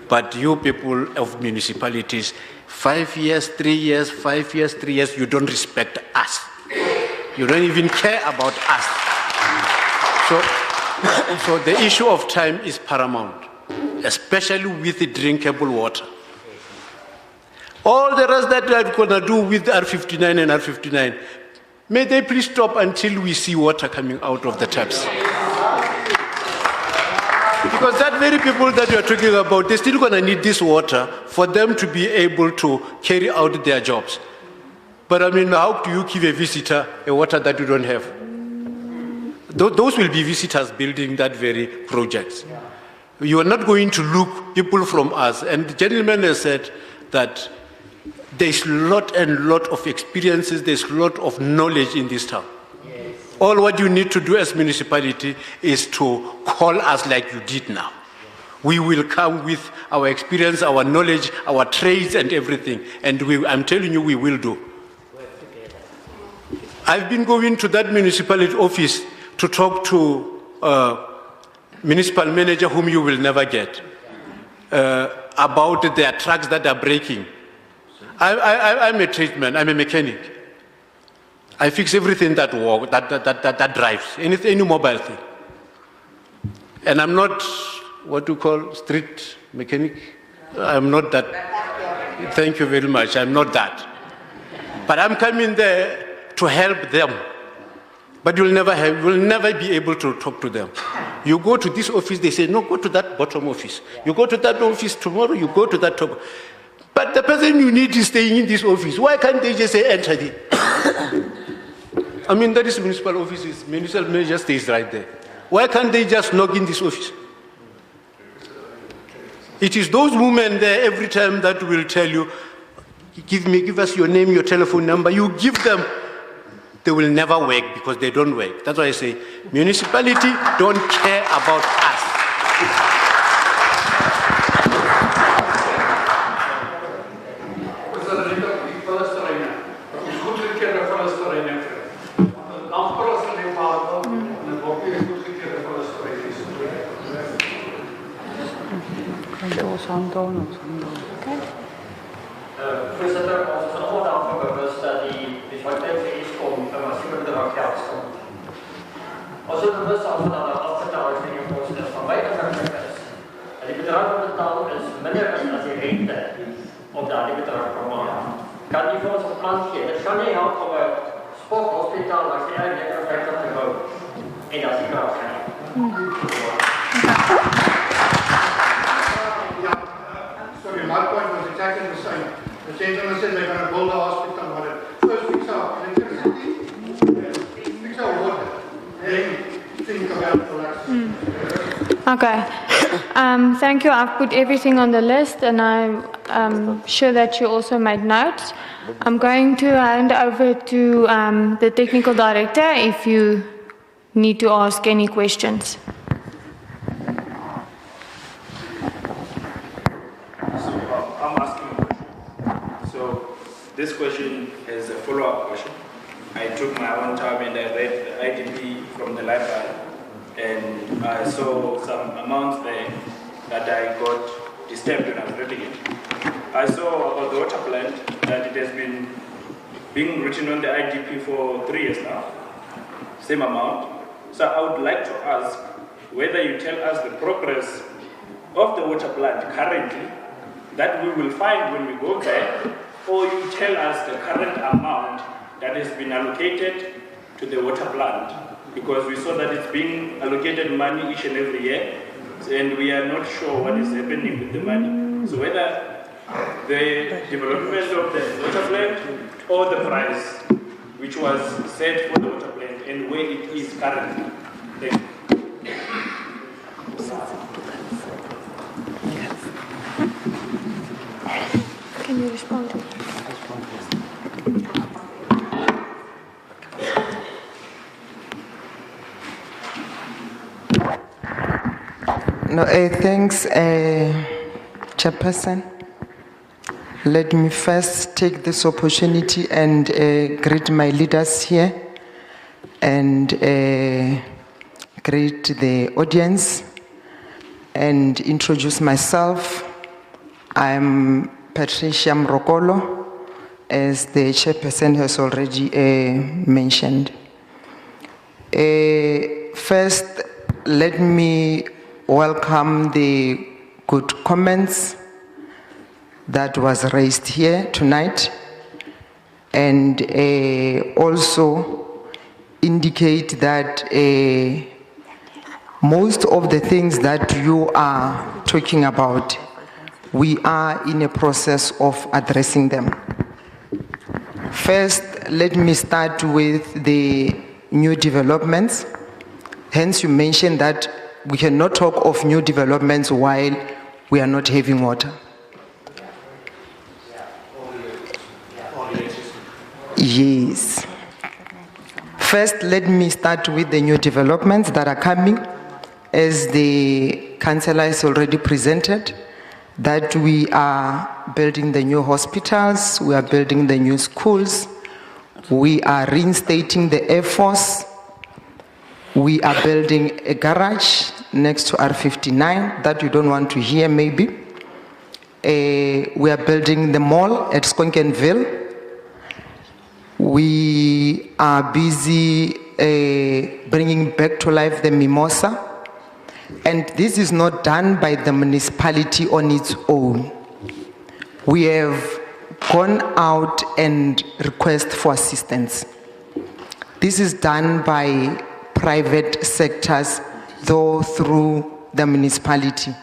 But you people of municipalities, 5 years, 3 years, 5 years, 3 years, you don't respect us. You don't even care about us. So the issue of time is paramount, especially with the drinkable water. All the rest that I'm going to do with R59 and R59, may they please stop until we see water coming out of the taps. Because that very people that you are talking about, they're still going to need this water for them to be able to carry out their jobs. But I mean, how do you give a visitor a water that you don't have? Those will be visitors building that very projects. You are not going to look people from us. And the gentleman has said that there's a lot and lot of experiences, there's a lot of knowledge in this town. Yes. All what you need to do as municipality is to call us like you did now. We will come with our experience, our knowledge, our trades and everything. And I'm telling you, we will do. I've been going to that municipality office to talk to municipal manager whom you will never get about their trucks that are breaking. I'm a tradesman, I'm a mechanic. I fix everything that works, that drives, any mobile thing. And I'm not what you call street mechanic. I'm not that. Thank you very much, I'm not that. But I'm coming there to help them. But you'll never be able to talk to them. You go to this office, they say, no, go to that bottom office. You go to that office tomorrow, you go to that top. But the person you need is staying in this office. Why can't they just say, enter there? I mean, that is municipal offices. Municipal manager stays right there. Why can't they just knock in this office? It is those women there every time that will tell you, give us your name, your telephone number. You give them, they will never work because they don't work. That's why I say, municipality don't care about us. Voorzitter, ons is allemaal daarvan bewust dat die beschikbaarheid vir Eskom 'n massiewe bedrag geld skuld. Ons is bewus daarvan dat daar afbetalingsrekenkoste van baie beperk is. En die bedrag wat betaal is minder as die rente op daardie bedrag per maand. Kan die vir ons 'n plan gee? Dit kan nie help om 'n sporthospitaal as die eie effekte te hou. En dat is graag. Sorry, my point was exactly the same. The gentleman said they're going to build a hospital, whatever. First fix our electricity, fix our water, then think about the last. Okay. Thank you. I've put everything on the list and I'm sure that you also made notes. I'm going to hand over to the technical director if you need to ask any questions. I'm asking a question. So this question is a follow-up question. I took my own time and I read the IDP from the library, and I saw some amounts there that I got disturbed when I was reading it. I saw about the water plant that it has been being written on the IDP for 3 years now, same amount. So I would like to ask whether you tell us the progress of the water plant currently that we will find when we go back, or you tell us the current amount that has been allocated to the water plant, because we saw that it's being allocated money each and every year, and we are not sure what is happening with the money. So whether the development of the water plant or the price which was set for the water plant and where it is currently. Thank you. Can you respond to that? No, thanks, Chairperson. Let me first take this opportunity and greet my leaders here and greet the audience and introduce myself. I'm Patricia Mrokolo, as the Chairperson has already mentioned. First, let me welcome the good comments that was raised here tonight, and also indicate that most of the things that you are talking about, we are in a process of addressing them. First, let me start with the new developments. Hence, you mentioned that we cannot talk of new developments while we are not having water. Yes. First, let me start with the new developments that are coming. As the Councilor has already presented, that we are building the new hospitals, we are building the new schools, we are reinstating the Air Force, we are building a garage next to R59 that you don't want to hear maybe. We are building the mall at Skonkenville. We are busy bringing back to life the Mimosa. And this is not done by the municipality on its own. We have gone out and request for assistance. This is done by private sectors, though through the municipality.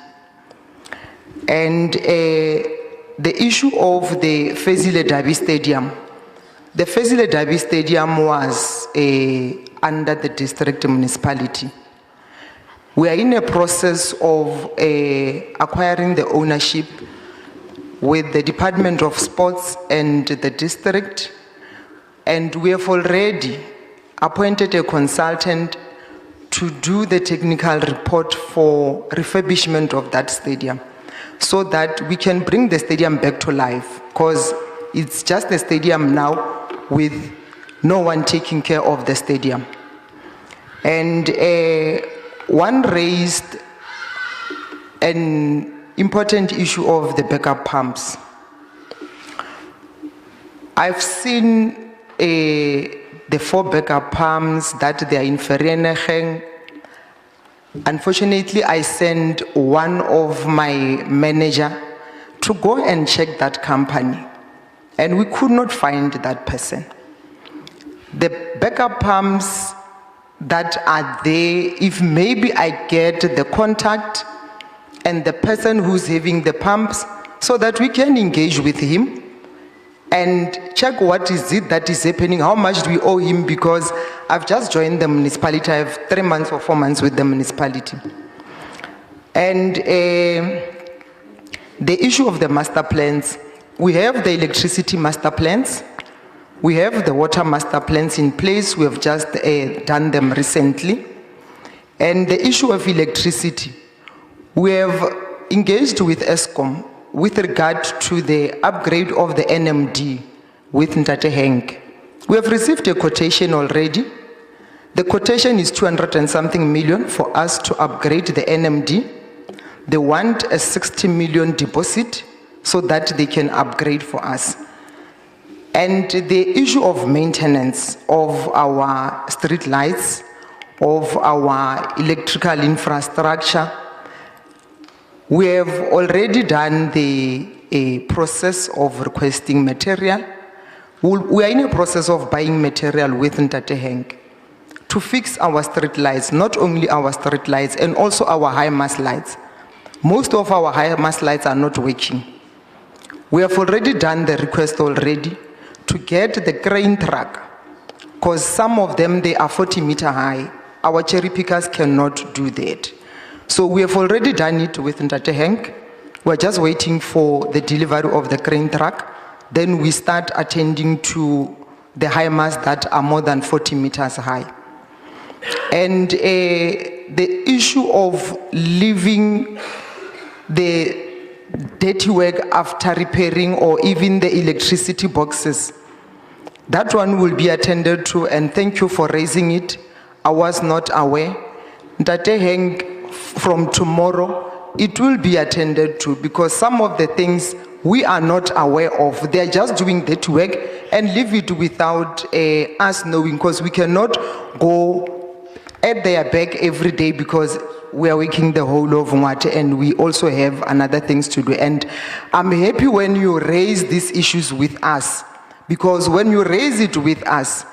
And the issue of the Fezile Derby Stadium. The Fezile Derby Stadium was under the district municipality. We are in a process of acquiring the ownership with the Department of Sports and the district, and we have already appointed a consultant to do the technical report for refurbishment of that stadium so that we can bring the stadium back to life, because it's just a stadium now with no one taking care of the stadium. And one raised an important issue of the backup pumps. I've seen the 4 backup pumps that they are in Vereeniging. Unfortunately, I sent one of my manager to go and check that company, and we could not find that person. The backup pumps that are there, if maybe I get the contact and the person who's having the pumps so that we can engage with him and check what is it that is happening, how much do we owe him, because I've just joined the municipality. I have 3 months or 4 months with the municipality. And the issue of the master plans, we have the electricity master plans, we have the water master plans in place. We have just done them recently. And the issue of electricity, we have engaged with ESCOM with regard to the upgrade of the NMD with Ngwathe Henk. We have received a quotation already. The quotation is 200 and something million for us to upgrade the NMD. They want a 60 million deposit so that they can upgrade for us. And the issue of maintenance of our street lights, of our electrical infrastructure, we have already done the process of requesting material. We are in a process of buying material with Ngwathe Henk to fix our street lights, not only our street lights, and also our high mast lights. Most of our high mast lights are not working. We have already done the request already to get the crane truck, because some of them, they are 40-meter high. Our cherry pickers cannot do that. So we have already done it with Ngwathe Henk. We're just waiting for the delivery of the crane truck. Then we start attending to the high masts that are more than 40 meters high. And the issue of leaving the dirty work after repairing or even the electricity boxes, that one will be attended to, and thank you for raising it. I was not aware. Ngwathe Henk, from tomorrow, it will be attended to, because some of the things we are not aware of. They are just doing that work and leave it without us knowing, because we cannot go at their back every day, because we are working the whole of Ngwathe and we also have another things to do. And I'm happy when you raise these issues with us, because when you raise it with us,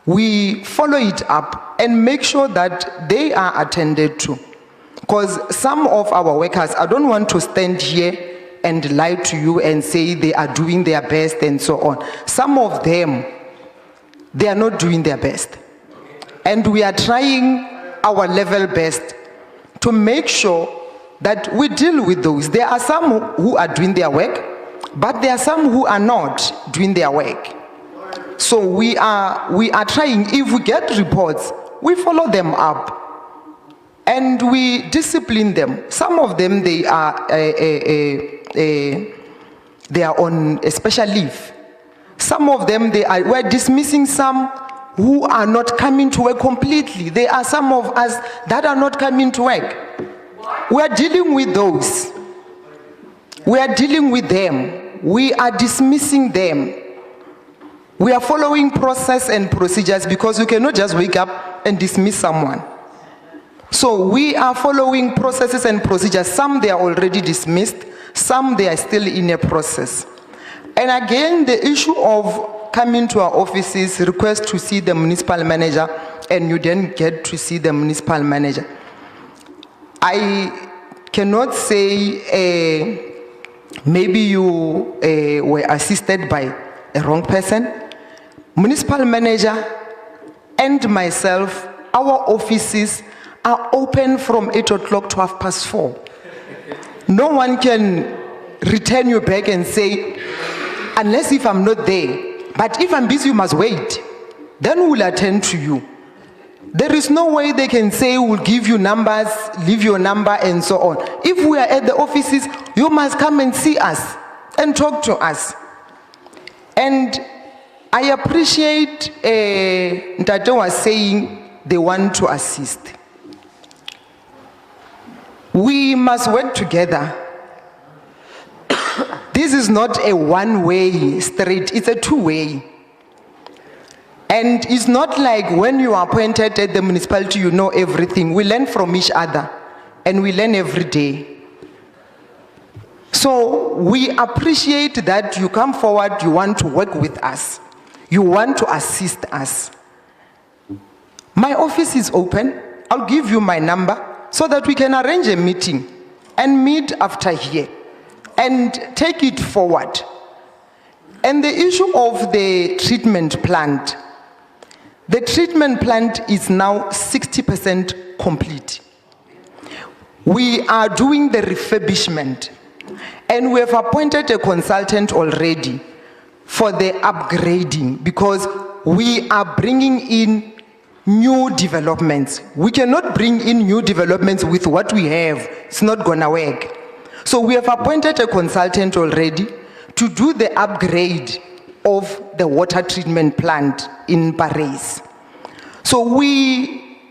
we follow it up and make sure that they are attended to. Because some of our workers, I don't want to stand here and lie to you and say they are doing their best and so on. Some of them, they are not doing their best. And we are trying our level best to make sure that we deal with those. There are some who are doing their work, but there are some who are not doing their work. So we are trying. If we get reports, we follow them up and we discipline them. Some of them, they are on a special leave. Some of them, we're dismissing some who are not coming to work completely. There are some of us that are not coming to work. We are dealing with those. We are dealing with them. We are dismissing them. We are following process and procedures, because you cannot just wake up and dismiss someone. So we are following processes and procedures. Some they are already dismissed, some they are still in a process. And again, the issue of coming to our offices, request to see the municipal manager, and you then get to see the municipal manager. I cannot say maybe you were assisted by a wrong person. Municipal manager and myself, our offices are open from 8 o'clock to 4:30. No one can return you back and say, unless if I'm not there. But if I'm busy, you must wait. Then we'll attend to you. There is no way they can say we'll give you numbers, leave your number and so on. If we are at the offices, you must come and see us and talk to us. And I appreciate Ngwathe was saying they want to assist. We must work together. This is not a one-way street, it's a two-way. And it's not like when you are appointed at the municipality, you know everything. We learn from each other, and we learn every day. So we appreciate that you come forward, you want to work with us. You want to assist us. My office is open. I'll give you my number so that we can arrange a meeting and meet after here and take it forward. And the issue of the treatment plant. The treatment plant is now 60% complete. We are doing the refurbishment, and we have appointed a consultant already for the upgrading, because we are bringing in new developments. We cannot bring in new developments with what we have. It's not gonna work. So we have appointed a consultant already to do the upgrade of the water treatment plant in Paris. So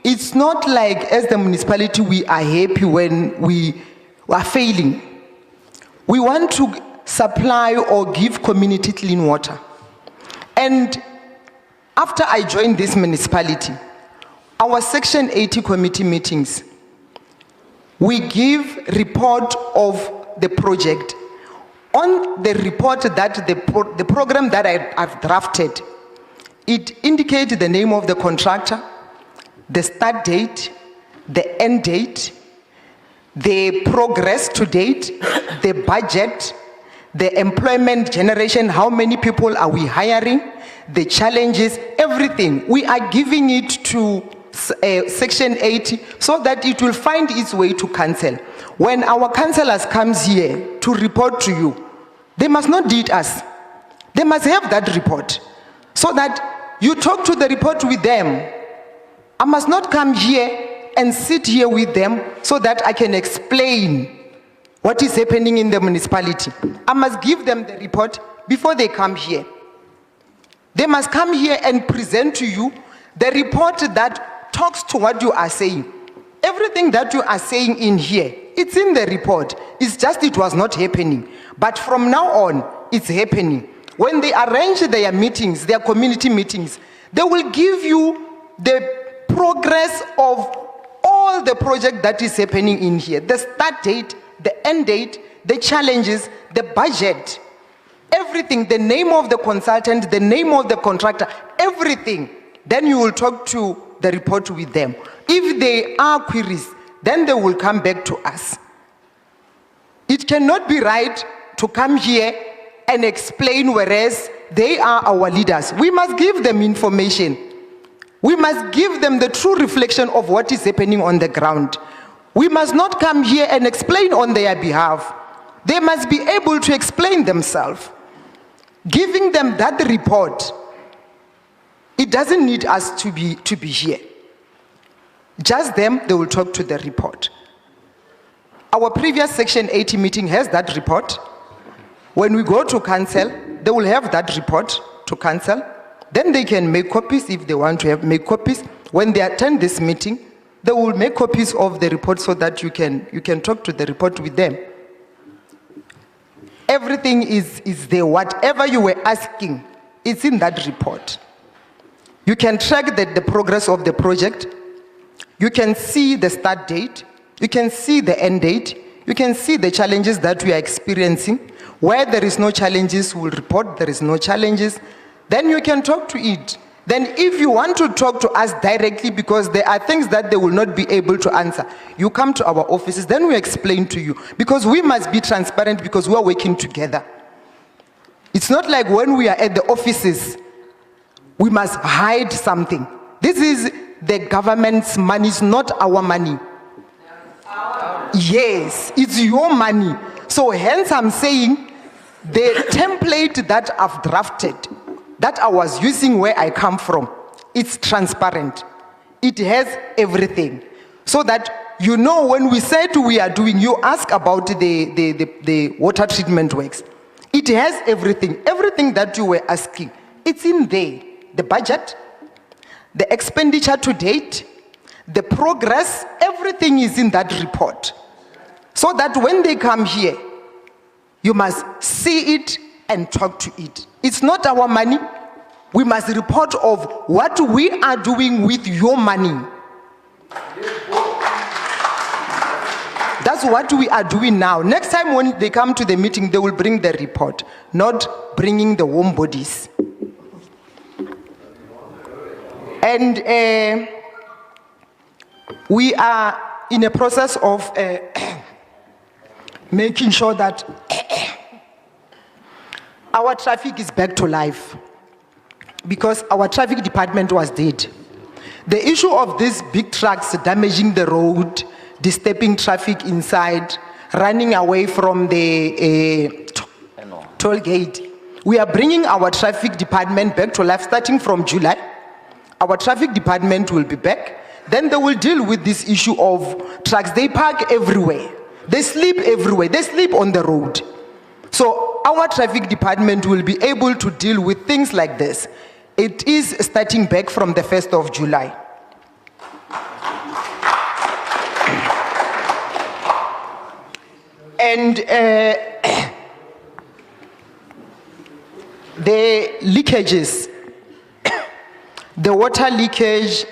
it's not like as the municipality we are happy when we are failing. We want to supply or give community clean water. And after I joined this municipality, our Section 80 committee meetings, we give report of the project. On the report that the program that I've drafted, it indicates the name of the contractor, the start date, the end date, the progress to date, the budget, the employment generation, how many people are we hiring, the challenges, everything. We are giving it to Section 80 so that it will find its way to council. When our councillors comes here to report to you, they must not lead us. They must have that report so that you talk to the report with them. I must not come here and sit here with them so that I can explain what is happening in the municipality. I must give them the report before they come here. They must come here and present to you the report that talks to what you are saying. Everything that you are saying in here, it's in the report. It's just it was not happening. But from now on, it's happening. When they arrange their meetings, their community meetings, they will give you the progress of all the project that is happening in here. The start date, the end date, the challenges, the budget, everything, the name of the consultant, the name of the contractor, everything. Then you will talk to the report with them. If there are queries, then they will come back to us. It cannot be right to come here and explain whereas they are our leaders. We must give them information. We must give them the true reflection of what is happening on the ground. We must not come here and explain on their behalf. They must be able to explain themselves. Giving them that report, it doesn't need us to be here. Just them, they will talk to the report. Our previous Section 80 meeting has that report. When we go to council, they will have that report to council. Then they can make copies if they want to make copies. When they attend this meeting, they will make copies of the report so that you can talk to the report with them. Everything is there. Whatever you were asking, it's in that report. You can track the progress of the project. You can see the start date. You can see the end date. You can see the challenges that we are experiencing. Where there is no challenges, we'll report there is no challenges. Then you can talk to it. Then if you want to talk to us directly because there are things that they will not be able to answer, you come to our offices, then we explain to you. Because we must be transparent because we are working together. It's not like when we are at the offices, we must hide something. This is the government's money, it's not our money. Yes, it's your money. So hence I'm saying the template that I've drafted, that I was using where I come from, it's transparent. It has everything. So that you know when we said we are doing, you ask about the water treatment works. It has everything. Everything that you were asking, it's in there. The budget, the expenditure to date, the progress, everything is in that report. So that when they come here, you must see it and talk to it. It's not our money. We must report of what we are doing with your money. That's what we are doing now. Next time when they come to the meeting, they will bring the report, not bringing the warm bodies. And we are in a process of making sure that our traffic is back to life because our traffic department was dead. The issue of these big trucks damaging the road, disturbing traffic inside, running away from the toll gate. We are bringing our traffic department back to life starting from July. Our traffic department will be back. Then they will deal with this issue of trucks. They park everywhere. They sleep everywhere. They sleep on the road. So our traffic department will be able to deal with things like this. It is starting back from the 1st of July. And the leakages, the water leakage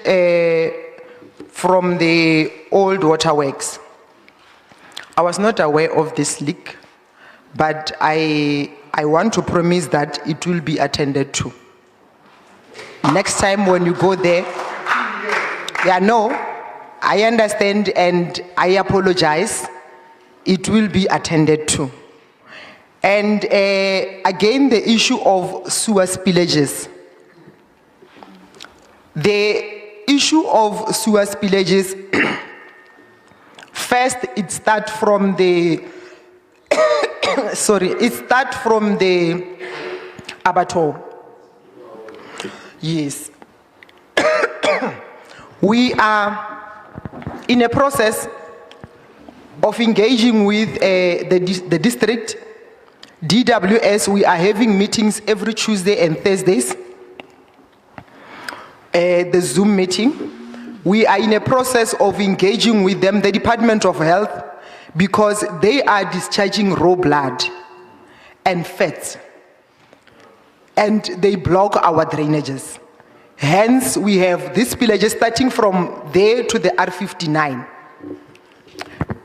from the old waterworks. I was not aware of this leak, but I want to promise that it will be attended to. Next time when you go there, I understand and I apologize. It will be attended to. And again, the issue of sewer spillages. The issue of sewer spillages, first it starts from the, abattoir. Yes. We are in a process of engaging with the district, DWS. We are having meetings every Tuesday and Thursdays, the Zoom meeting. We are in a process of engaging with them, the Department of Health, because they are discharging raw blood and fats, and they block our drainages. Hence, we have these spillages starting from there to the R59,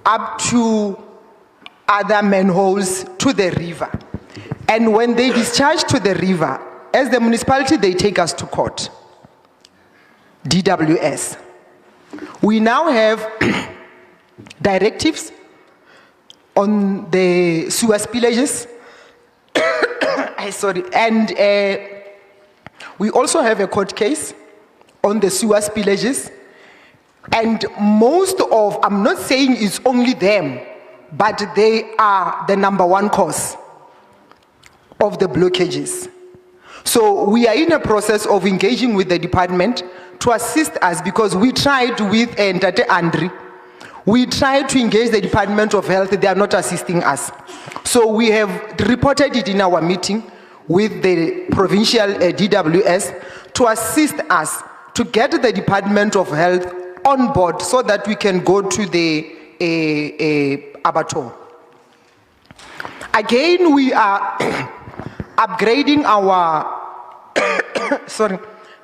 up to other manholes to the river. And when they discharge to the river, as the municipality, they take us to court, DWS. We now have directives on the sewer spillages. And we also have a court case on the sewer spillages. And most of, I'm not saying it's only them, but they are the #1 cause of the blockages. So we are in a process of engaging with the department to assist us, because we tried with Ntate Andri. We tried to engage the Department of Health. They are not assisting us. So we have reported it in our meeting with the provincial DWS to assist us to get the Department of Health on board so that we can go to the abattoir. Again, we are upgrading our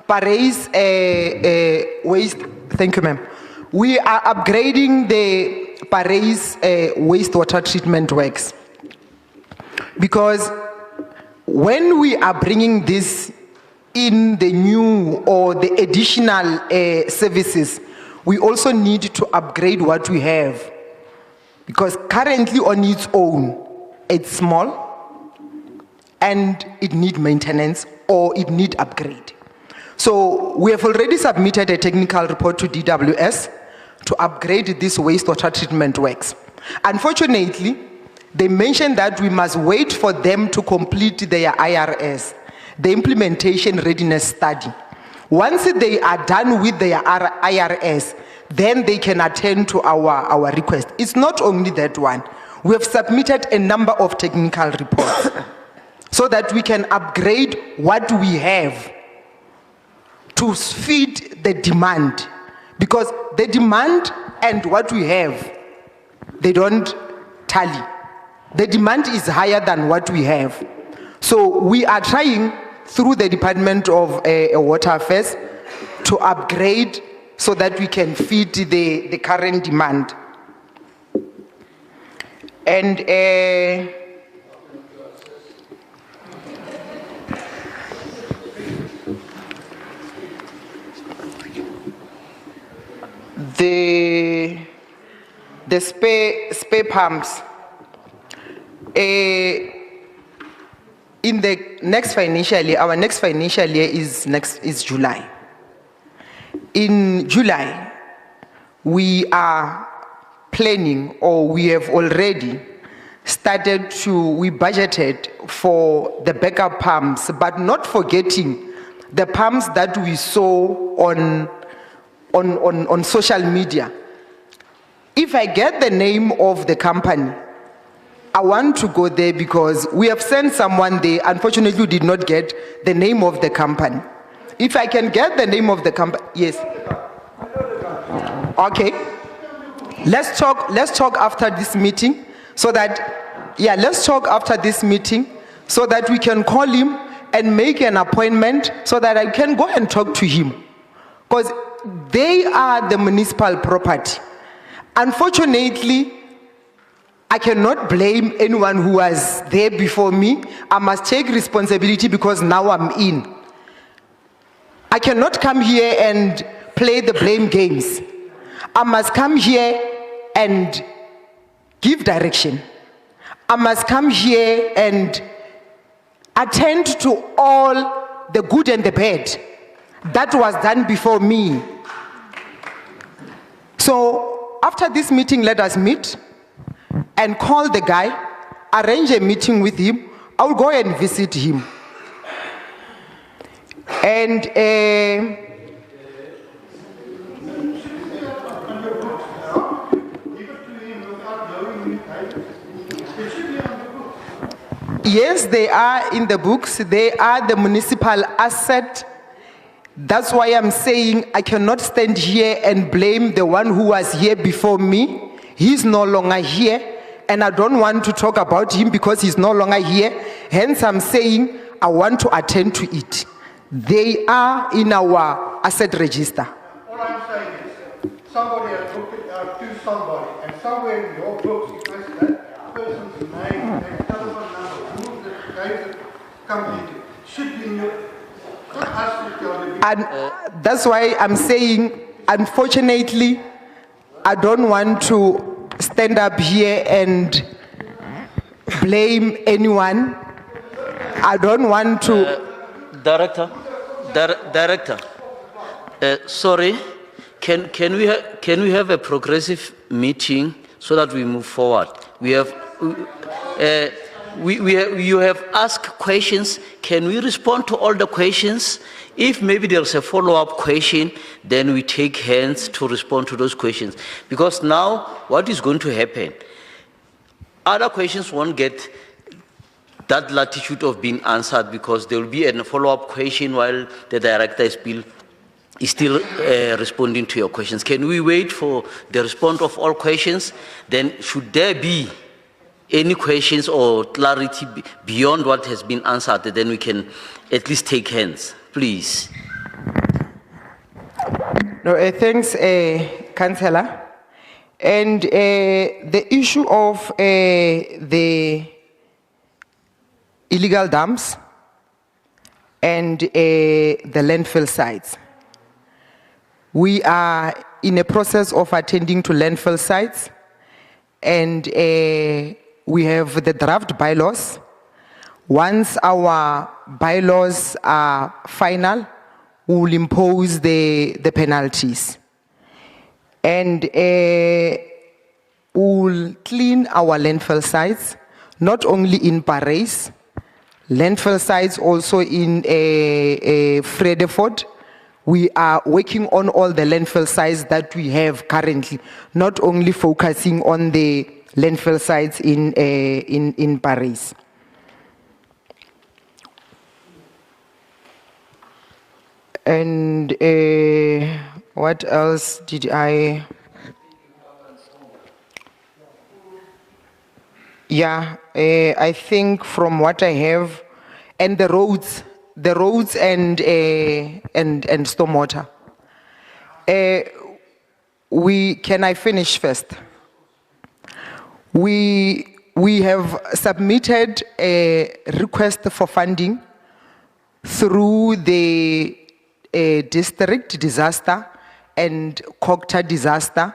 Paris waste. Thank you, ma'am. We are upgrading the Paris wastewater treatment works, because when we are bringing this in, the new or the additional services, we also need to upgrade what we have, because currently on its own, it's small and it needs maintenance or it needs upgrade. So we have already submitted a technical report to DWS to upgrade this wastewater treatment works. Unfortunately, they mentioned that we must wait for them to complete their IRS, the implementation readiness study. Once they are done with their IRS, then they can attend to our request. It's not only that one. We have submitted a number of technical reports so that we can upgrade what we have to feed the demand, because the demand and what we have, they don't tally. The demand is higher than what we have. So we are trying through the Department of Water Affairs to upgrade so that we can feed the current demand. And the spare pumps, it in the next financial year, our next financial year is July. In July, we are planning, or we have already started we budgeted for the backup pumps, but not forgetting the pumps that we saw on social media. If I get the name of the company, I want to go there because we have sent someone there. Unfortunately, we did not get the name of the company. If I can get the name of the company, yes. Okay. Let's talk after this meeting so that, let's talk after this meeting so that we can call him and make an appointment so that I can go and talk to him. Because they are the municipal property. Unfortunately, I cannot blame anyone who was there before me. I must take responsibility because now I'm in. I cannot come here and play the blame games. I must come here and give direction. I must come here and attend to all the good and the bad that was done before me. So after this meeting, let us meet and call the guy, arrange a meeting with him. I will go and visit him. And yes, they are in the books. They are the municipal asset. That's why I'm saying I cannot stand here and blame the one who was here before me. He's no longer here. And I don't want to talk about him because he's no longer here. Hence, I'm saying I want to attend to it. They are in our asset register. All I'm saying is, somebody has booked it out to somebody, and somewhere in your books it has that person's name and telephone number, who the gave the company to, should be in your. Not us to tell you. And that's why I'm saying, unfortunately, I don't want to stand up here and blame anyone. I don't want to. Director, sorry, can we have a progressive meeting so that we move forward? We have you have asked questions. Can we respond to all the questions? If maybe there's a follow-up question, then we take hands to respond to those questions. Because now, what is going to happen? Other questions won't get that latitude of being answered because there will be a follow-up question while the director is still responding to your questions. Can we wait for the response of all questions? Then should there be any questions or clarity beyond what has been answered, then we can at least take hands, please. No, thanks, Councillor. And the issue of the illegal dumps and the landfill sites. We are in a process of attending to landfill sites, and we have the draft bylaws. Once our bylaws are final, we will impose the penalties. And we'll clean our landfill sites, not only in Paris, landfill sites also in Fredeford. We are working on all the landfill sites that we have currently, not only focusing on the landfill sites in Paris. And what else did I? Yeah, I think from what I have, and the roads and stormwater. Can I finish first? We have submitted a request for funding through the district disaster and Kokta disaster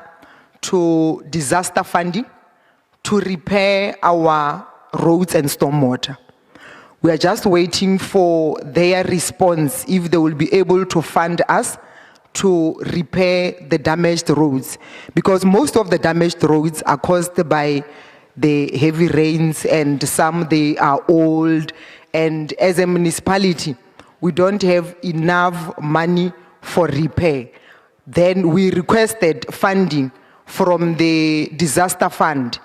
to disaster funding to repair our roads and stormwater. We are just waiting for their response if they will be able to fund us to repair the damaged roads, because most of the damaged roads are caused by the heavy rains, and some they are old, and as a municipality we don't have enough money for repair. Then we requested funding from the disaster fund.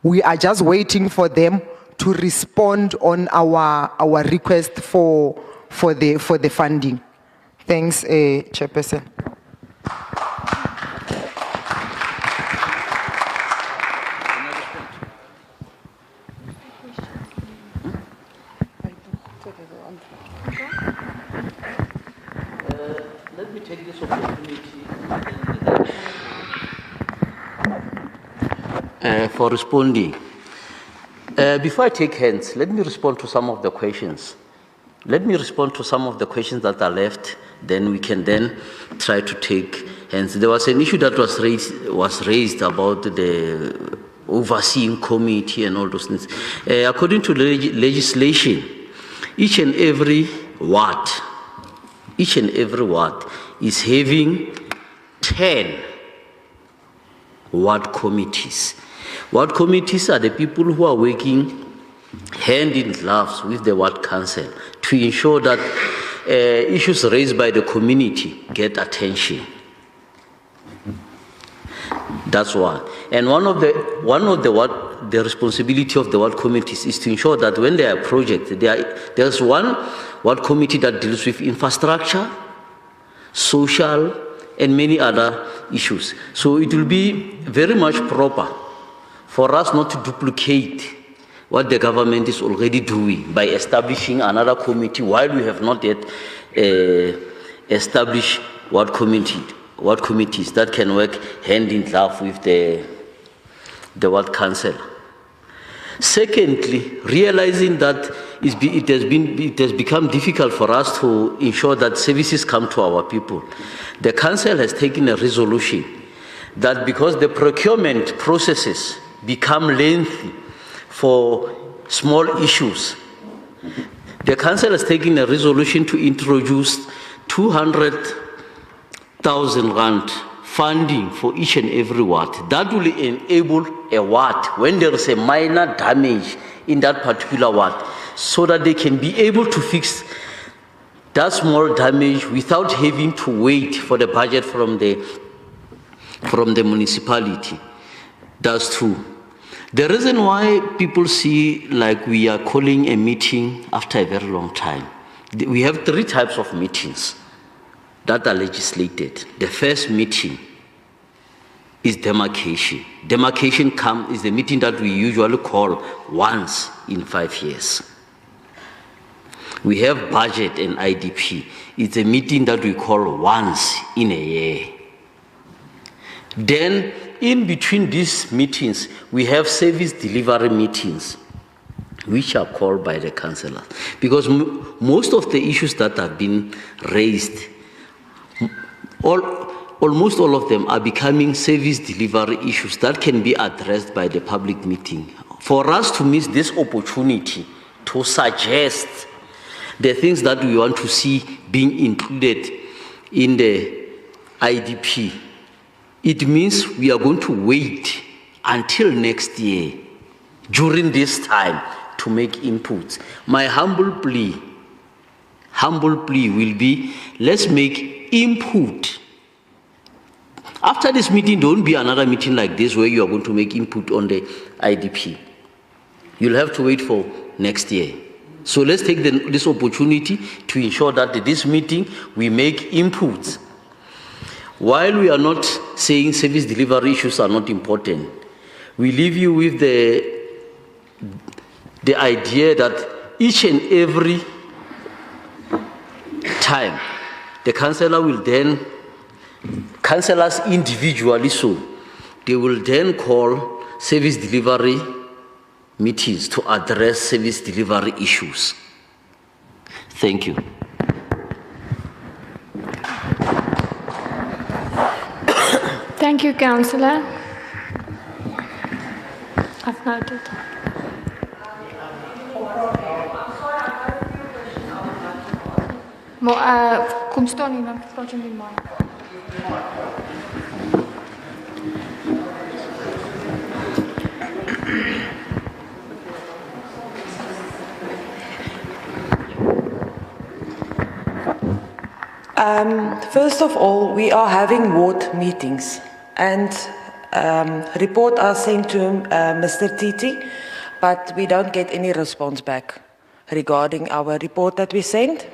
We are just waiting for them to respond on our request for the funding. Thanks, Chairperson. Let me take this opportunity for responding. Before I take hands, let me respond to some of the questions. Let me respond to some of the questions that are left, then we can then try to take hands. There was an issue that was raised about the overseeing committee and all those things. According to legislation, each and every ward is having 10 ward committees. Ward committees are the people who are working hand in gloves with the ward council to ensure that issues raised by the community get attention. That's one. And one of the responsibility of the ward committees is to ensure that when there are projects, there's one ward committee that deals with infrastructure, social, and many other issues. So it will be very much proper for us not to duplicate what the government is already doing by establishing another committee while we have not yet established ward committees that can work hand in glove with the ward council. Secondly, realizing that it has become difficult for us to ensure that services come to our people, the council has taken a resolution that because the procurement processes become lengthy for small issues, the council has taken a resolution to introduce 200,000 rand funding for each and every ward. That will enable a ward, when there is a minor damage in that particular ward, so that they can be able to fix that small damage without having to wait for the budget from the municipality. That's two. The reason why people see like we are calling a meeting after a very long time, we have 3 types of meetings that are legislated. The first meeting is demarcation. Demarcation is the meeting that we usually call once in 5 years. We have budget and IDP. It's a meeting that we call once in a year. Then, in between these meetings, we have service delivery meetings, which are called by the councillors. Because most of the issues that have been raised, almost all of them are becoming service delivery issues that can be addressed by the public meeting. For us to miss this opportunity to suggest the things that we want to see being included in the IDP, it means we are going to wait until next year during this time to make inputs. My humble plea will be, let's make input. After this meeting, there won't be another meeting like this where you are going to make input on the IDP. You'll have to wait for next year. So let's take this opportunity to ensure that at this meeting we make inputs. While we are not saying service delivery issues are not important, we leave you with the idea that each and every time the councillor will then, councillors individually, so they will then call service delivery meetings to address service delivery issues. Thank you. Thank you, Councillor. I've noted. Maar kom staan hier dan praat jy met my. First of all, we are having ward meetings, and report are sent to Mr. Titi, but we don't get any response back regarding our report that we sent.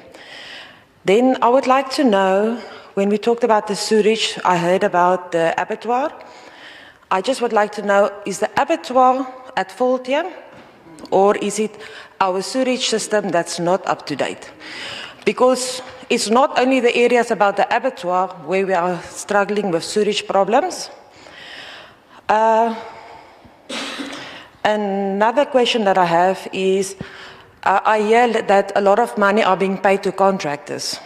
Then I would like to know, when we talked about the sewage, I heard about the abattoir. I just would like to know, is the abattoir at fault here, or is it our sewage system that's not up to date? Because it's not only the areas about the abattoir where we are struggling with sewage problems. Another question that I have is, I hear that a lot of money are being paid to contractors.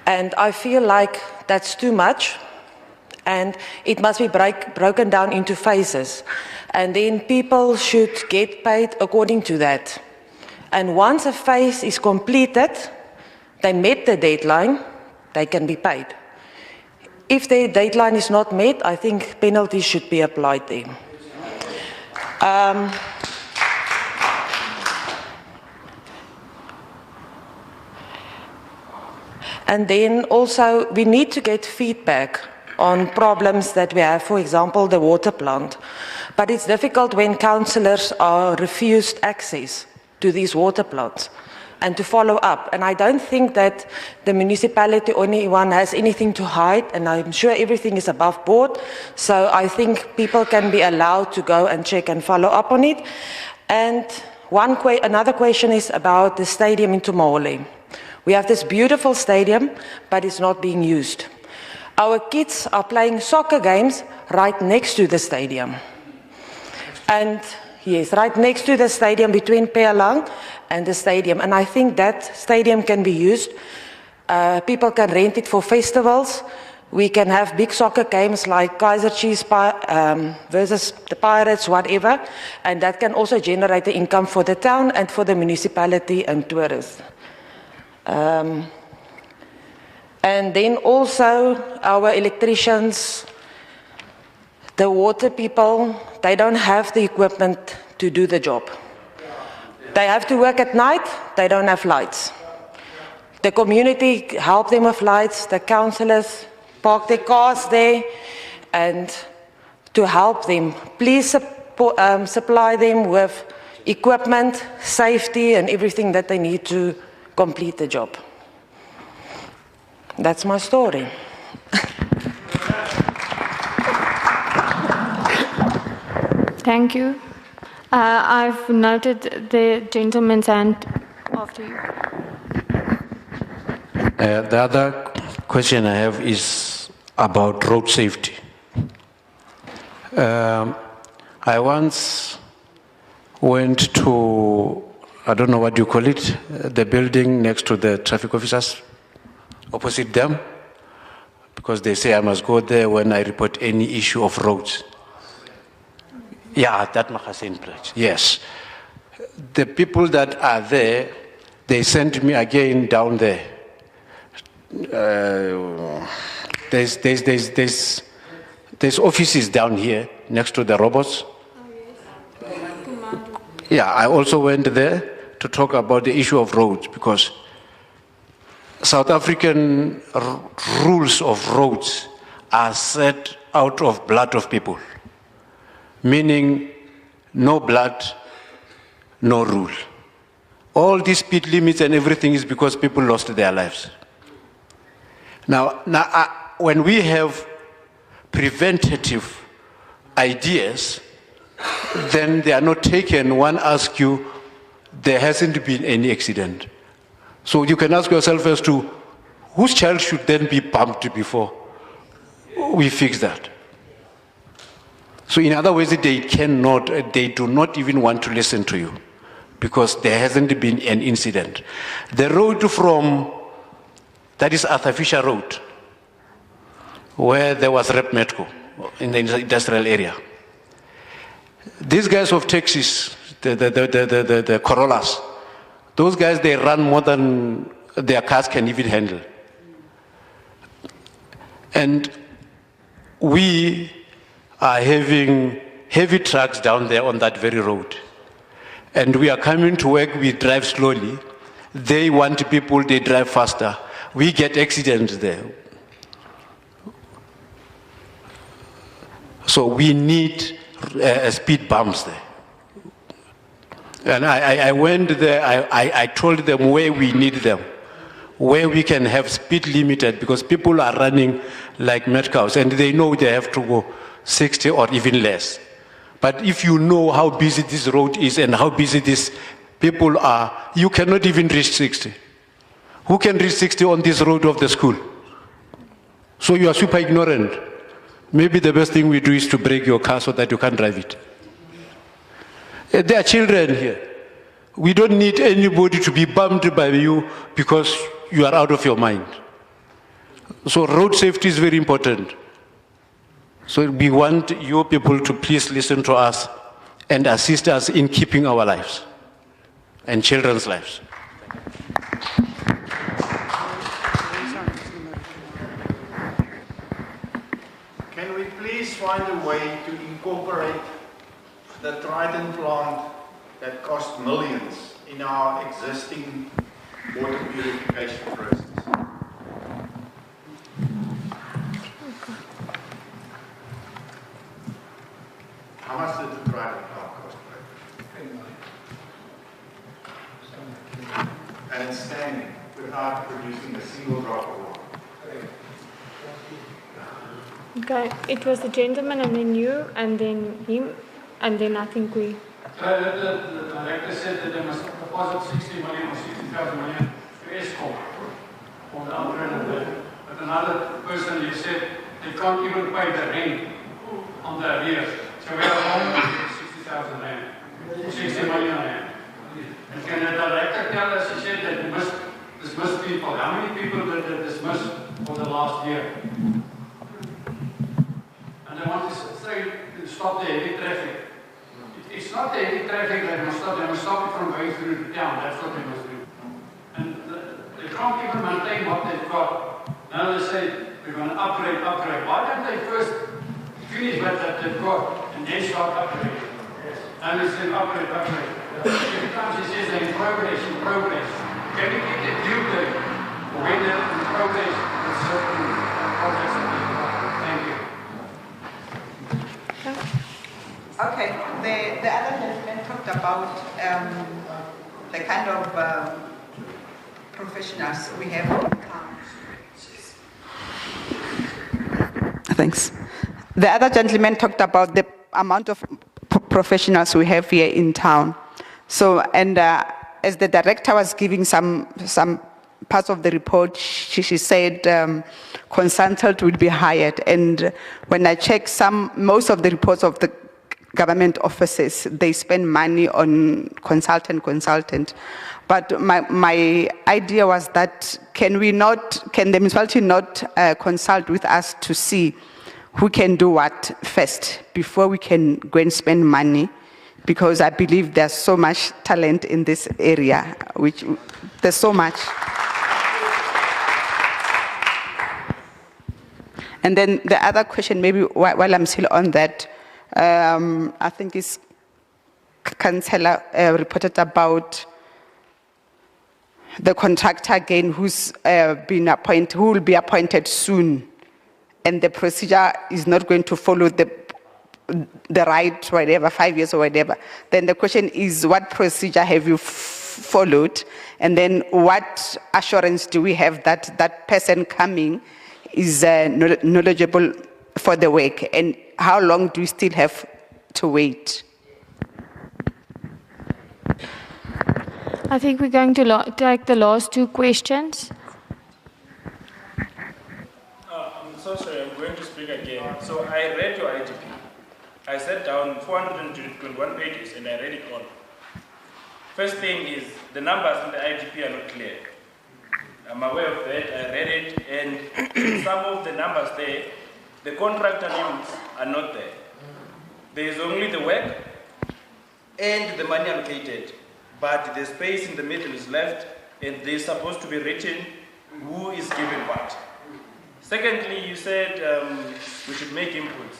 And I feel like that's too much, and it must be broken down into phases. And then people should get paid according to that. And once a phase is completed, they met the deadline, they can be paid. If the deadline is not met, I think penalties should be applied there. And then also, we need to get feedback on problems that we have, for example, the water plant. But it's difficult when councillors are refused access to these water plants and to follow up. And I don't think that the municipality or anyone has anything to hide, and I'm sure everything is above board. So I think people can be allowed to go and check and follow up on it. And another question is about the stadium in Tumole. We have this beautiful stadium, but it's not being used. Our kids are playing soccer games right next to the stadium. And yes, right next to the stadium, between Pealang and the stadium. And I think that stadium can be used. People can rent it for festivals. We can have big soccer games like Kaiser Chiefs versus the Pirates, whatever. And that can also generate the income for the town and for the municipality and tourists. And then also our electricians, the water people, they don't have the equipment to do the job. They have to work at night, they don't have lights. The community help them with lights, the councillors park their cars there, and to help them, please supply them with equipment, safety, and everything that they need to complete the job. That's my story. Thank you. I've noted the gentleman's hand after you. The other question I have is about road safety. I once went to, I don't know what you call it, the building next to the traffic officers, opposite them, because they say I must go there when I report any issue of roads. Yeah, that Makasin bridge, yes. The people that are there, they sent me again down there. There's offices down here next to the robots. Yeah, I also went there to talk about the issue of roads, because South African rules of roads are set out of blood of people, meaning no blood, no rule. All these speed limits and everything is because people lost their lives. Now, when we have preventative ideas, then they are not taken. One asks you, there hasn't been any accident. So you can ask yourself as to, whose child should then be bumped before we fix that? So in other words, they do not even want to listen to you, because there hasn't been an incident. The road from, that is Arthur Fisher Road, where there was Rep Metco in the industrial area. These guys of taxis, the Corollas, those guys, they run more than their cars can even handle. And we are having heavy trucks down there on that very road. And we are coming to work, we drive slowly. They want people, they drive faster. We get accidents there. So we need speed bumps there. And I went there, I told them where we need them, where we can have speed limited, because people are running like mad cows and they know they have to go 60 or even less. But if you know how busy this road is and how busy these people are, you cannot even reach 60. Who can reach 60 on this road of the school? So you are super ignorant. Maybe the best thing we do is to break your car so that you can drive it. There are children here. We don't need anybody to be bumped by you because you are out of your mind. So road safety is very important. So we want you people to please listen to us and assist us in keeping our lives and children's lives. Can we please find a way to incorporate the Trident plant that costs millions in our existing water purification process? How much did the Trident plant cost? And it's standing without producing a single drop of water. Okay, it was the gentleman and then you and then him and then I think we... The director said that they must deposit 60 million or 65 million to ESCOM for the alternative. But another person, he said they can't even pay the rent on the arrears. So we are only 60,000 rand, 60 million rand. And can the director tell us, he said that we must dismiss people. How many people did they dismiss for the last year? And they want to say, to stop the heavy traffic. It's not the heavy traffic that they must stop it from going through the town. That's what they must do. And they can't even maintain what they've got. Now they say, we're going to upgrade. Why don't they first finish what they've got and then start upgrading? Yes. And they say, upgrade. Every time she says they're in progress. Can we get a due date when they're in progress with certain projects that they've got? Thank you. Okay, the other gentleman talked about the kind of professionals we have in town. Thanks. The other gentleman talked about the amount of professionals we have here in town. So, and as the director was giving some parts of the report, she said consultant will be hired. And when I check most of the reports of the government offices, they spend money on consultant. But my idea was that can the municipality not consult with us to see who can do what first before we can go and spend money? Because I believe there's so much talent in this area, there's so much. And then the other question, maybe while I'm still on that, I think it's Councilor reported about the contractor again who's been appointed, who will be appointed soon, and the procedure is not going to follow the right, whatever, 5 years or whatever. Then the question is, what procedure have you followed? And then what assurance do we have that that person coming is knowledgeable for the work? And how long do we still have to wait? I think we're going to take the last two questions. I'm so sorry, I'm going to speak again. So I read your IGP. I sat down 421 pages and I read it all. First thing is, the numbers in the IGP are not clear. I'm aware of that, I read it, and some of the numbers there, the contractor names are not there. There is only the work and the money allocated, but the space in the middle is left and there's supposed to be written who is given what. Secondly, you said we should make inputs.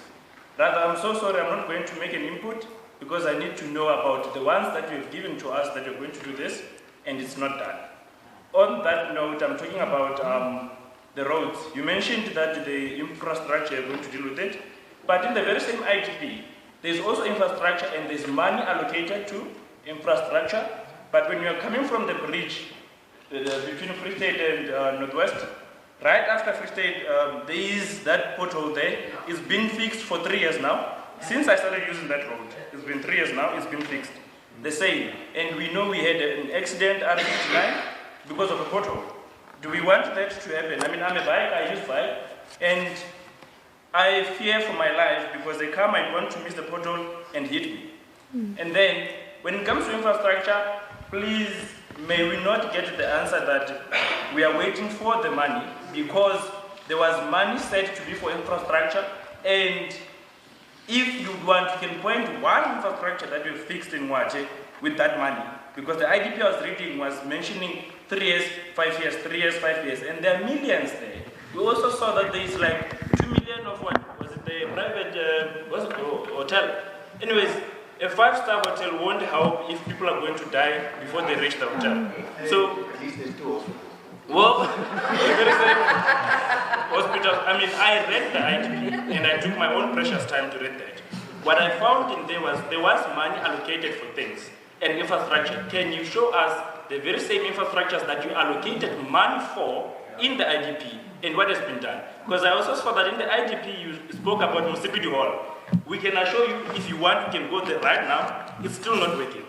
Rather, I'm so sorry, I'm not going to make an input because I need to know about the ones that you have given to us that you're going to do this, and it's not done. On that note, I'm talking about the roads. You mentioned that the infrastructure, you're going to deal with it, but in the very same IGP, there's also infrastructure and there's money allocated to infrastructure, but when you're coming from the bridge between Free State and Northwest, right after Free State, there is that pothole there. It's been fixed for 3 years now. Since I started using that road, it's been 3 years now, it's been fixed. The same. And we know we had an accident at 59 because of a pothole. Do we want that to happen? I mean, I'm a bike, I use bike, and I fear for my life because the car might want to miss the pothole and hit me. And then, when it comes to infrastructure, please, may we not get the answer that we are waiting for the money, because there was money set to be for infrastructure, and if you want, you can point one infrastructure that you fixed in Ngwathe with that money, because the IDP I was reading was mentioning 3 years, 5 years, 3 years, 5 years, and there are millions there. We also saw that there is like 2 million of what was it, the private hotel. Anyways, a 5-star hotel won't help if people are going to die before they reach the hotel. So, well, there is a hospital. I mean, I read the IDP and I took my own precious time to read that. What I found in there was money allocated for things and infrastructure. Can you show us the very same infrastructures that you allocated money for in the IDP and what has been done? Because I also saw that in the IDP you spoke about Musipidi Hall. We can assure you, if you want, you can go there right now. It's still not working.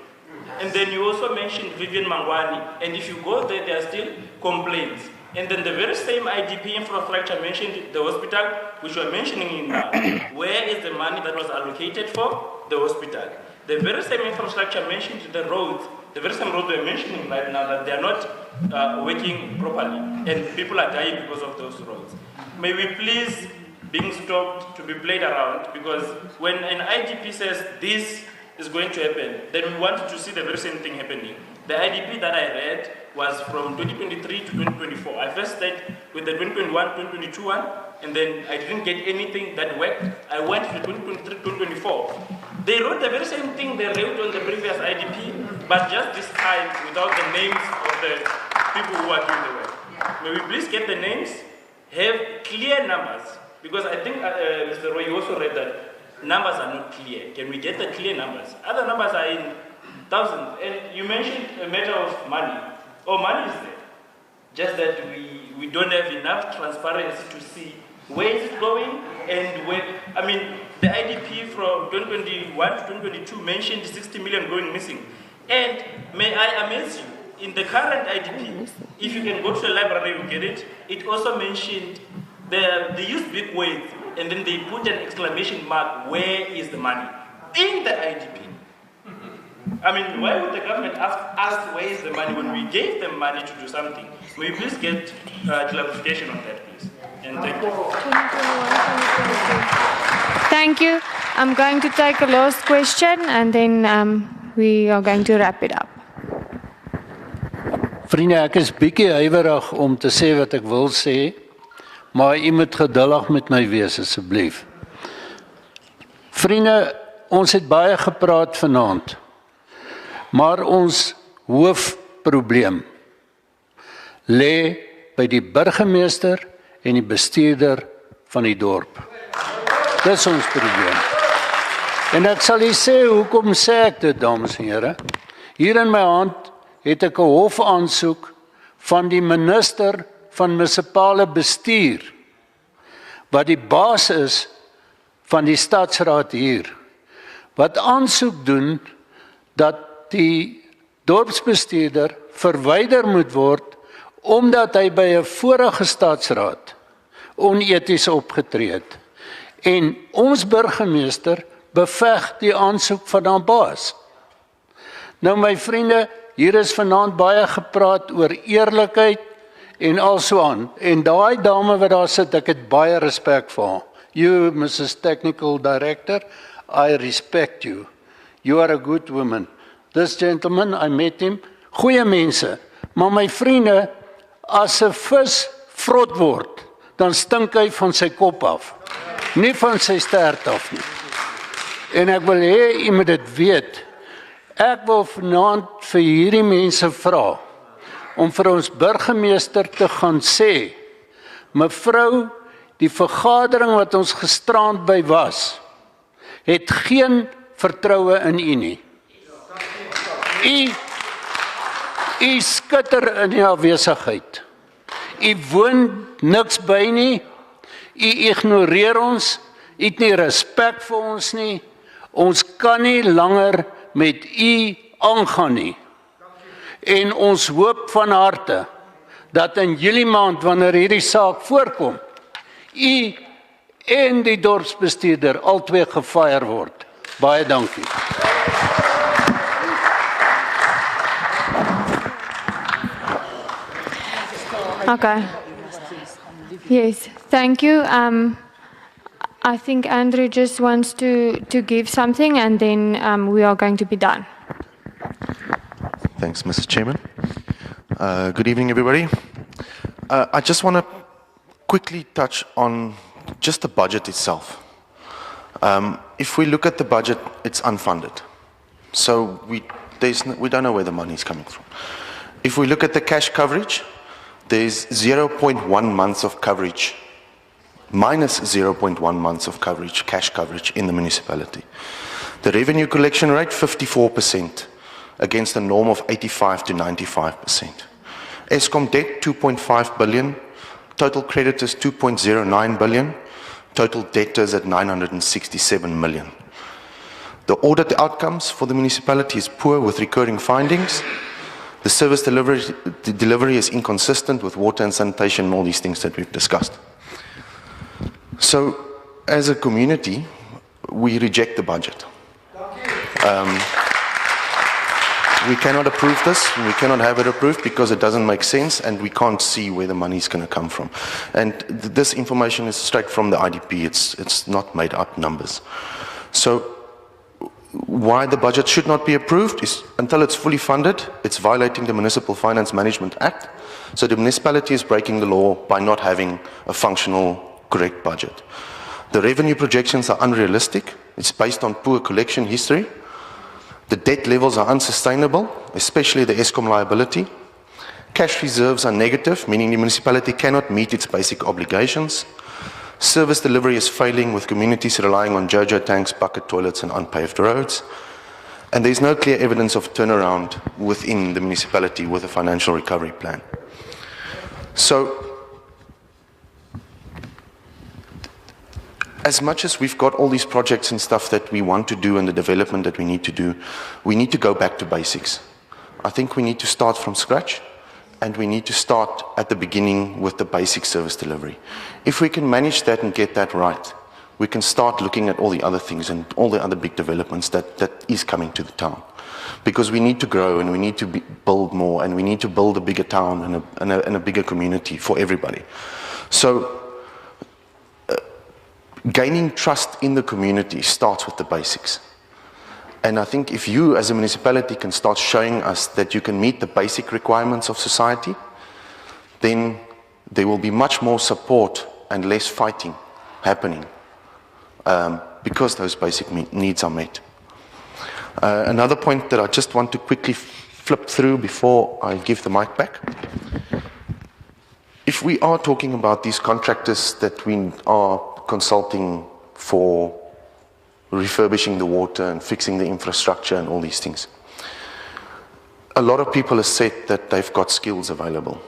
And then you also mentioned Vivian Mangwani, and if you go there, there are still complaints. And then the very same IDP infrastructure mentioned the hospital, which we're mentioning now. Where is the money that was allocated for the hospital? The very same infrastructure mentioned the roads, the very same roads we're mentioning right now, that they are not working properly, and people are dying because of those roads. May we please being stopped to be played around, because when an IGP says this is going to happen, then we want to see the very same thing happening. The IDP that I read was from 2023 to 2024. I first started with the 2021-2022 one, and then I didn't get anything that worked. I went to 2023-2024. They wrote the very same thing they wrote on the previous IDP, but just this time without the names of the people who are doing the work. May we please get the names, have clear numbers, because I think, Mr. Roy, you also read that numbers are not clear. Can we get the clear numbers? Other numbers are in thousands. And you mentioned a matter of money. Oh, money is there. Just that we don't have enough transparency to see where is it going and where. I mean, the IDP from 2021 to 2022 mentioned 60 million going missing. And may I amaze you, in the current IDP, if you can go to the library, you get it. It also mentioned they use big words, and then they put an exclamation mark, where is the money? In the IDP. I mean, why would the government ask us where is the money when we gave them money to do something? May we please get clarification on that, please? And thank you. Thank you. I'm going to take a last question, and then we are going to wrap it up. Vriende, ek is bietjie huiwerig om te sê wat ek wil sê, maar u moet geduldig met my wees asseblief. Vriende, ons het baie gepraat vanaand, maar ons hoofprobleem lê by die burgemeester en die bestuurder van die dorp. Dis ons probleem. En ek sal u sê, hoekom sê ek dit, dames en here? Hier in my hand het ek 'n hofaansoek van die minister van munisipale bestuur, wat die baas is van die stadsraad hier, wat aansoek doen dat die dorpsbestuurder verwyder moet word, omdat hy by 'n vorige stadsraad oneties opgetree het. En ons burgemeester beveg die aansoek van haar baas. Nou my vriende, hier is vanaand baie gepraat oor eerlikheid en also aan. En daai dame wat daar sit, ek het baie respek vir haar. You, Mrs. Technical Director, I respect you. You are a good woman. This gentleman, I met him, goeie mense, Maar my vriende, as 'n vis vrot word, dan stink hy van sy kop af, nie van sy stert af nie. En ek wil hê jy moet dit weet. Ek wil vanaand vir hierdie mense vra om vir ons burgemeester te gaan sê, mevrou, die vergadering wat ons gisterand by was, het geen vertroue in u nie. U skitter in die afwesigheid. U woon niks by nie. U ignoreer ons. U het nie respek vir ons nie. Ons kan nie langer met u aangaan nie. En ons hoop van harte dat in Julie maand, wanneer hierdie saak voorkom, u en die dorpsbestuurder albei gefire word. Baie dankie. Okay. Yes, thank you. I think Andrew just wants to give something and then we are going to be done. Thanks, Mr. Chairman. Good evening, everybody. I just want to quickly touch on just the budget itself. If we look at the budget, it's unfunded. So we don't know where the money is coming from. If we look at the cash coverage, there's 0.1 months of coverage, minus 0.1 months of coverage, cash coverage in the municipality. The revenue collection rate, 54%, against a norm of 85 to 95%. Eskom debt, 2.5 billion. Total creditors, 2.09 billion. Total debtors at 967 million. The audit outcomes for the municipality is poor with recurring findings. The service delivery is inconsistent with water and sanitation and all these things that we've discussed. So, as a community, we reject the budget. We cannot approve this, we cannot have it approved because it doesn't make sense and we can't see where the money is going to come from. And this information is straight from the IDP, it's not made up numbers. So, why the budget should not be approved is until it's fully funded, it's violating the Municipal Finance Management Act. So the municipality is breaking the law by not having a functional, correct budget. The revenue projections are unrealistic. It's based on poor collection history. The debt levels are unsustainable, especially the Eskom liability. Cash reserves are negative, meaning the municipality cannot meet its basic obligations. Service delivery is failing with communities relying on JoJo tanks, bucket toilets and unpaved roads. And there's no clear evidence of turnaround within the municipality with a financial recovery plan. So, as much as we've got all these projects and stuff that we want to do and the development that we need to do, we need to go back to basics. I think we need to start from scratch and we need to start at the beginning with the basic service delivery. If we can manage that and get that right, we can start looking at all the other things and all the other big developments that is coming to the town. Because we need to grow and we need to build more and we need to build a bigger town and a bigger community for everybody. So, gaining trust in the community starts with the basics. And I think if you as a municipality can start showing us that you can meet the basic requirements of society, then there will be much more support and less fighting happening because those basic needs are met. Another point that I just want to quickly flip through before I give the mic back. If we are talking about these contractors that we are consulting for refurbishing the water and fixing the infrastructure and all these things, a lot of people have said that they've got skills available.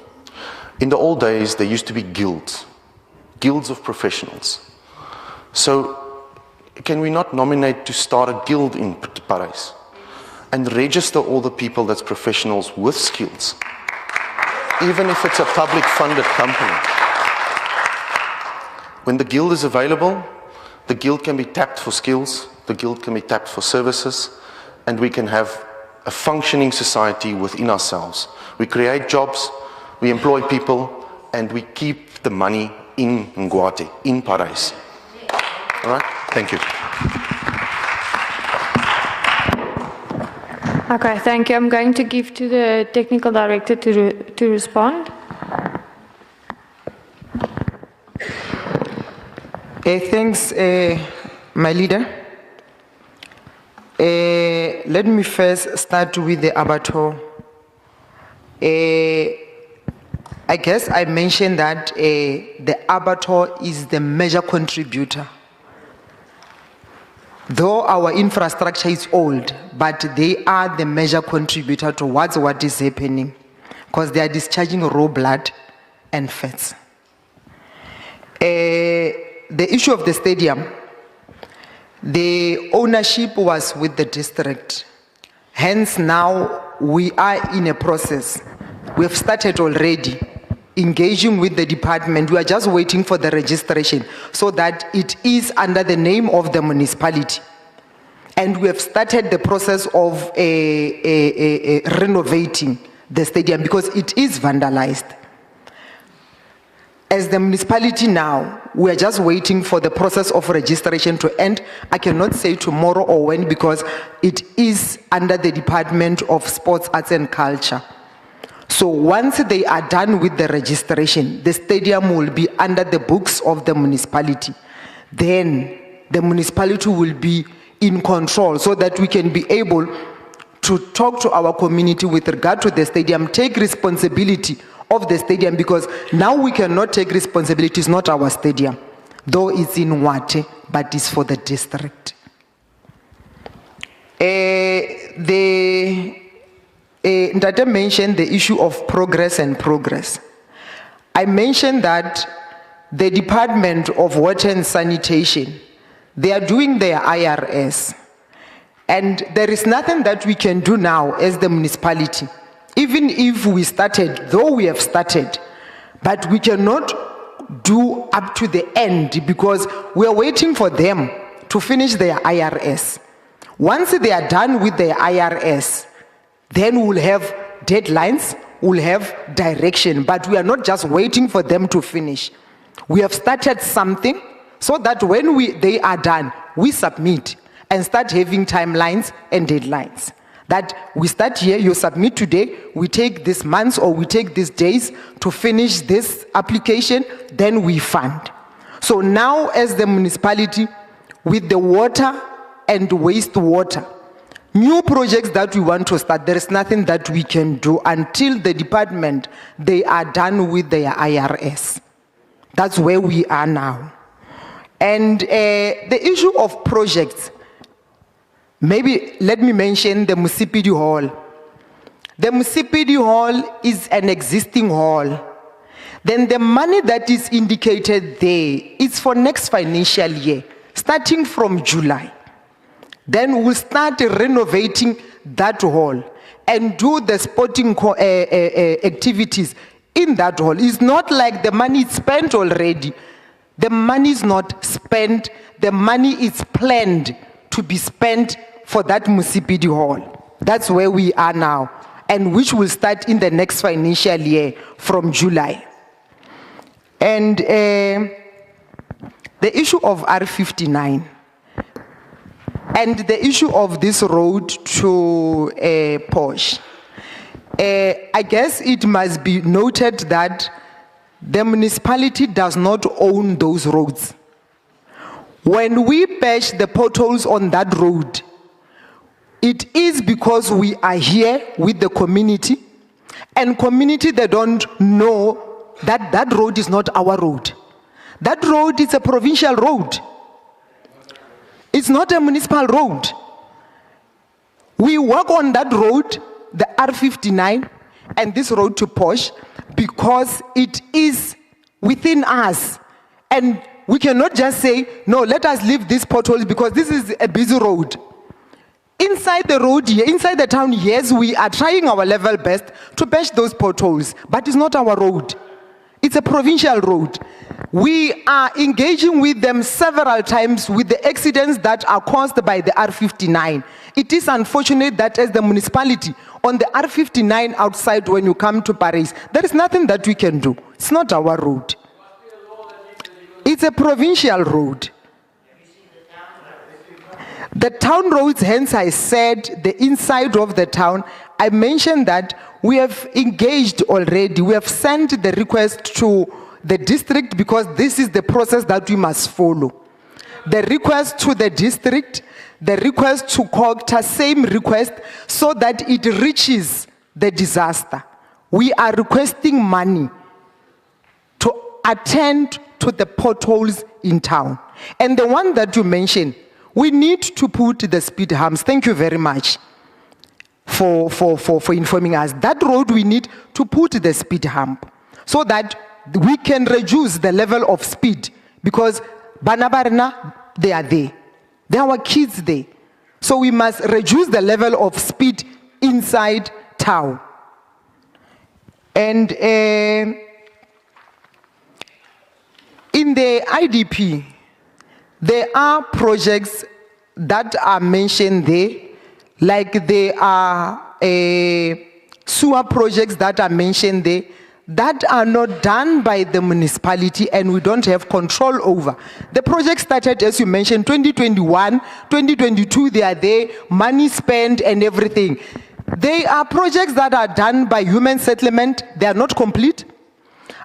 In the old days, there used to be guilds of professionals. So, can we not nominate to start a guild in Paris and register all the people that's professionals with skills, even if it's a public funded company? When the guild is available, the guild can be tapped for skills, the guild can be tapped for services, and we can have a functioning society within ourselves. We create jobs, we employ people, and we keep the money in Ngwathe, in Paris. All right? Thank you. Okay, thank you. I'm going to give to the technical director to respond. Thanks, my leader. Let me first start with the abattoir. I guess I mentioned that the abattoir is the major contributor. Though our infrastructure is old, but they are the major contributor towards what is happening, because they are discharging raw blood and fats. The issue of the stadium, the ownership was with the district. Hence now we are in a process. We have started already engaging with the department. We are just waiting for the registration so that it is under the name of the municipality. And we have started the process of renovating the stadium because it is vandalized. As the municipality now, we are just waiting for the process of registration to end. I cannot say tomorrow or when because it is under the Department of Sports, Arts and Culture. So once they are done with the registration, the stadium will be under the books of the municipality. Then the municipality will be in control so that we can be able to talk to our community with regard to the stadium, take responsibility of the stadium because now we cannot take responsibility. It's not our stadium, though it's in Ngwathe, but it's for the district. Ndate mentioned the issue of progress and progress. I mentioned that the Department of Water and Sanitation, they are doing their IRS. And there is nothing that we can do now as the municipality. Even if we started, though we have started, but we cannot do up to the end because we are waiting for them to finish their IRS. Once they are done with their IRS, then we'll have deadlines, we'll have direction, but we are not just waiting for them to finish. We have started something so that when they are done, we submit and start having timelines and deadlines. That we start here, you submit today, we take this month or we take these days to finish this application, then we fund. So now as the municipality, with the water and wastewater, new projects that we want to start, there is nothing that we can do until the department, they are done with their IRS. That's where we are now. And the issue of projects, maybe let me mention the Musipidi Hall. The Musipidi Hall is an existing hall. Then the money that is indicated there is for next financial year, starting from July. Then we'll start renovating that hall and do the sporting activities in that hall. It's not like the money is spent already. The money is not spent. The money is planned to be spent for that Musipidi Hall. That's where we are now, and which will start in the next financial year from July. And the issue of R59 and the issue of this road to Posh, I guess it must be noted that the municipality does not own those roads. When we patch the potholes on that road, it is because we are here with the community, and community, they don't know that that road is not our road. That road is a provincial road. It's not a municipal road. We work on that road, the R59, and this road to Posh, because it is within us. And we cannot just say, no, let us leave these potholes because this is a busy road. Inside the road here, inside the town, yes, we are trying our level best to patch those potholes, but it's not our road. It's a provincial road. We are engaging with them several times with the accidents that are caused by the R59. It is unfortunate that as the municipality, on the R59 outside when you come to Paris, there is nothing that we can do. It's not our road. It's a provincial road. The town roads, hence I said the inside of the town, I mentioned that we have engaged already. We have sent the request to the district because this is the process that we must follow. The request to the district, the request to COGTA, same request, so that it reaches the disaster. We are requesting money to attend to the potholes in town. And the one that you mentioned, we need to put the speed humps. Thank you very much for informing us. That road we need to put the speed hump so that we can reduce the level of speed, because Banabarna, they are there. There are our kids there. So we must reduce the level of speed inside town. And in the IDP, there are projects that are mentioned there, like there are sewer projects that are mentioned there, that are not done by the municipality and we don't have control over. The project started, as you mentioned, 2021, 2022, they are there, money spent and everything. They are projects that are done by human settlement, they are not complete.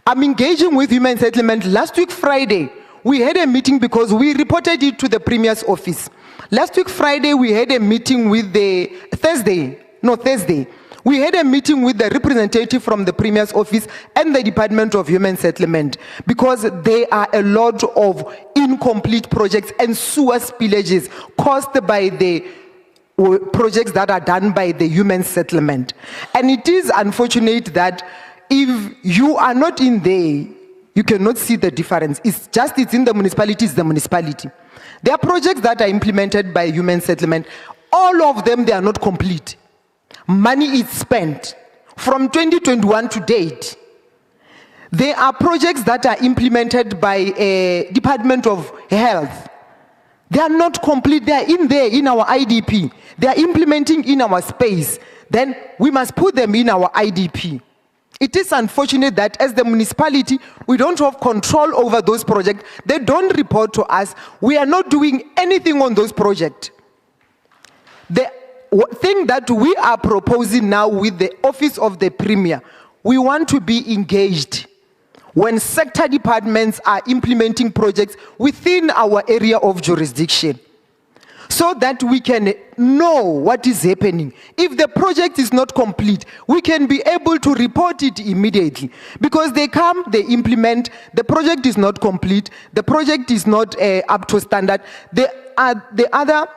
I'm engaging with human settlement. Last week, Friday, we had a meeting because we reported it to the Premier's office. Last week, Friday, we had a meeting with the Thursday. We had a meeting with the representative from the Premier's office and the Department of Human Settlement because there are a lot of incomplete projects and sewer spillages caused by the projects that are done by the human settlement. And it is unfortunate that if you are not in there, you cannot see the difference. It's in the municipality, it's the municipality. There are projects that are implemented by human settlement. All of them, they are not complete. Money is spent from 2021 to date. There are projects that are implemented by Department of Health. They are not complete. They are in there in our IDP. They are implementing in our space. Then we must put them in our IDP. It is unfortunate that as the municipality, we don't have control over those projects. They don't report to us. We are not doing anything on those projects. The thing that we are proposing now with the Office of the Premier, we want to be engaged when sector departments are implementing projects within our area of jurisdiction, so that we can know what is happening. If the project is not complete, we can be able to report it immediately. Because they come, they implement, the project is not complete, the project is not up to standard. The other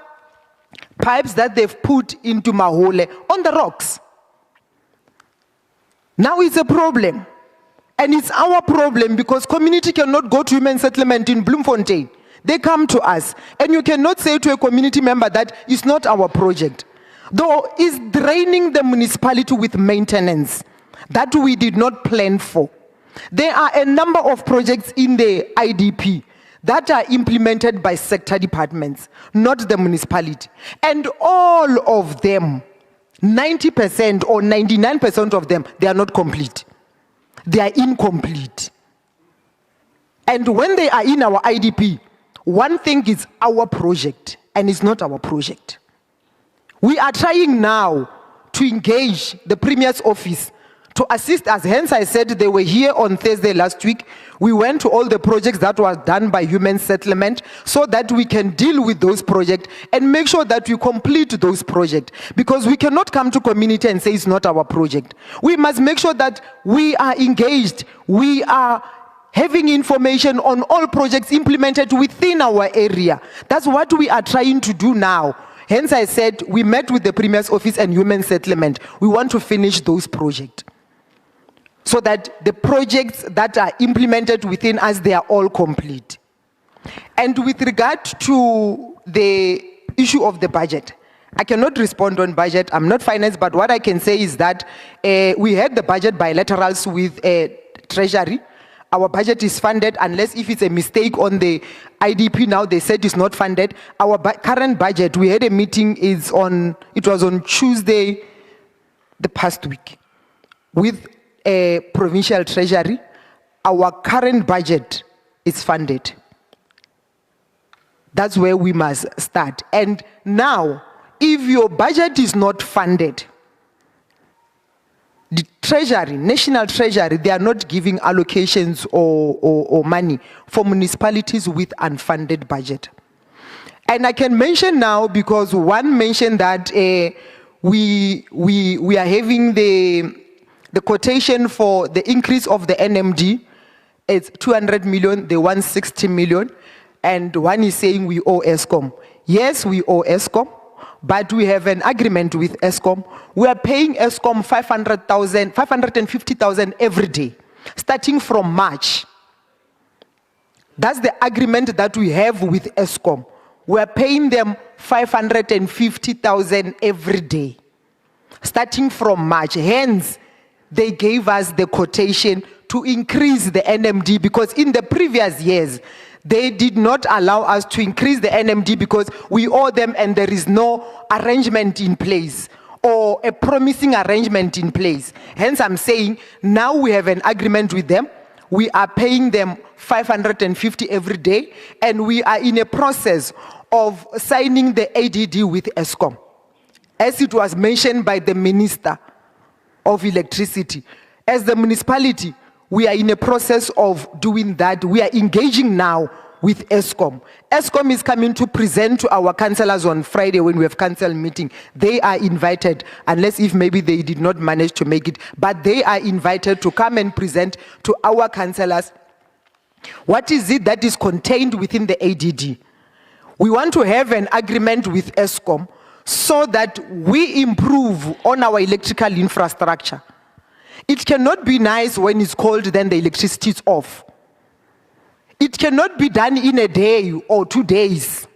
pipes that they've put into Mahole on the rocks. Now it's a problem. And it's our problem because community cannot go to human settlement in Bloemfontein. They come to us. And you cannot say to a community member that it's not our project. Though it's draining the municipality with maintenance that we did not plan for. There are a number of projects in the IDP that are implemented by sector departments, not the municipality. And all of them, 90% or 99% of them, they are not complete. They are incomplete. And when they are in our IDP, one thing is our project, and it's not our project. We are trying now to engage the Premier's office to assist us. Hence I said they were here on Thursday last week. We went to all the projects that were done by human settlement so that we can deal with those projects and make sure that we complete those projects. Because we cannot come to community and say it's not our project. We must make sure that we are engaged. We are having information on all projects implemented within our area. That's what we are trying to do now. Hence I said we met with the Premier's office and human settlement. We want to finish those projects, so that the projects that are implemented within us, they are all complete. And with regard to the issue of the budget, I cannot respond on budget. I'm not finance, but what I can say is that we had the budget bilaterals with Treasury. Our budget is funded unless if it's a mistake on the IDP now, they said it's not funded. Our current budget, we had a meeting, it was on Tuesday, the past week, with a provincial treasury. Our current budget is funded. That's where we must start. And now, if your budget is not funded, the Treasury, National Treasury, they are not giving allocations or money for municipalities with unfunded budget. And I can mention now, because one mentioned that we are having the quotation for the increase of the NMD. It's 200 million, the 160 million, and one is saying we owe ESCOM. Yes, we owe ESCOM, but we have an agreement with ESCOM. We are paying ESCOM 550,000 every day, starting from March. That's the agreement that we have with ESCOM. We are paying them 550,000 every day, starting from March. Hence, they gave us the quotation to increase the NMD, because in the previous years, they did not allow us to increase the NMD because we owe them and there is no arrangement in place or a promising arrangement in place. Hence, I'm saying now we have an agreement with them. We are paying them 550 every day, and we are in a process of signing the ADD with ESCOM. As it was mentioned by the Minister of Electricity, as the municipality, we are in a process of doing that. We are engaging now with ESCOM. ESCOM is coming to present to our councillors on Friday when we have council meeting. They are invited, unless if maybe they did not manage to make it, but they are invited to come and present to our councillors what is it that is contained within the ADD. We want to have an agreement with ESCOM so that we improve on our electrical infrastructure. It cannot be nice when it's cold, then the electricity is off. It cannot be done in a day or 2 days,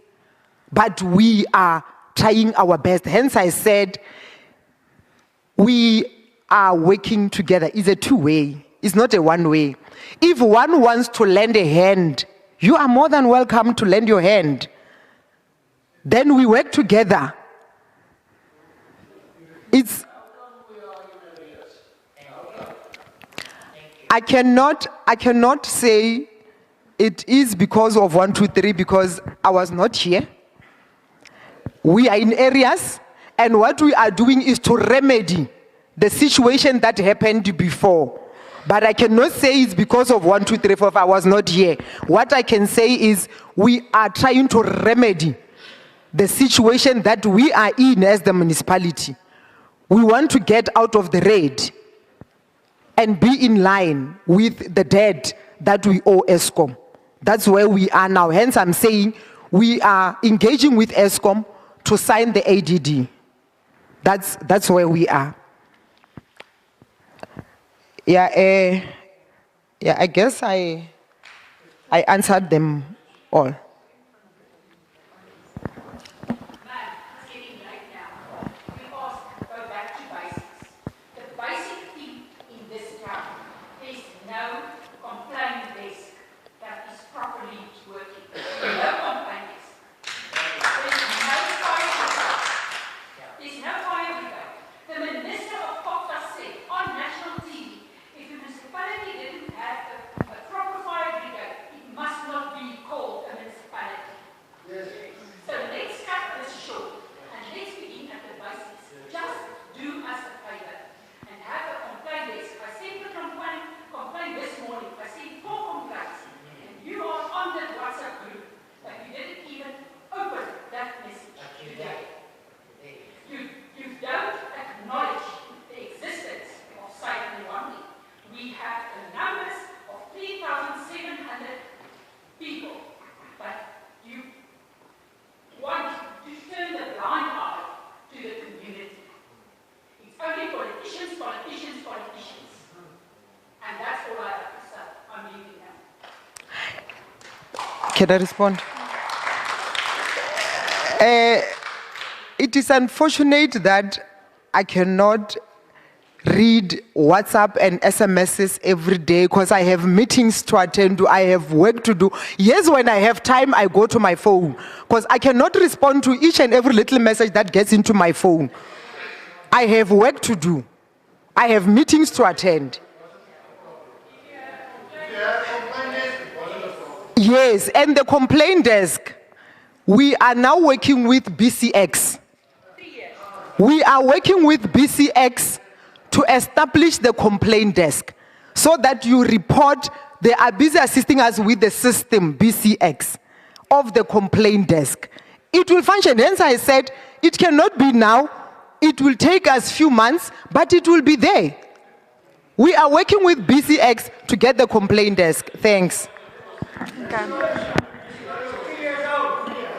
but we are trying our best. Hence I said, we are working together. It's a two-way, it's not a one-way. If one wants to lend a hand, you are more than welcome to lend your hand. Then we work together. I cannot say it is because of 1, 2, 3, because I was not here. We are in areas, and what we are doing is to remedy the situation that happened before. But I cannot say it's because of 1, 2, 3, 4, 5. I was not here. What I can say is we are trying to remedy the situation that we are in as the municipality. We want to get out of the red and be in line with the debt that we owe ESCOM. That's where we are now. Hence, I'm saying we are engaging with ESCOM to sign the ADD. That's where we are. I guess I answered them all. Can I respond? It is unfortunate that I cannot read WhatsApp and SMSs every day because I have meetings to attend to, I have work to do. Yes, when I have time, I go to my phone because I cannot respond to each and every little message that gets into my phone. I have work to do. I have meetings to attend. Yes, and the complaint desk, We are now working with BCX. We are working with BCX to establish the complaint desk so that you report. They are busy assisting us with the system, BCX, of the complaint desk. It will function. Hence I said, it cannot be now. It will take us few months, but it will be there. We are working with BCX to get the complaint desk. Thanks.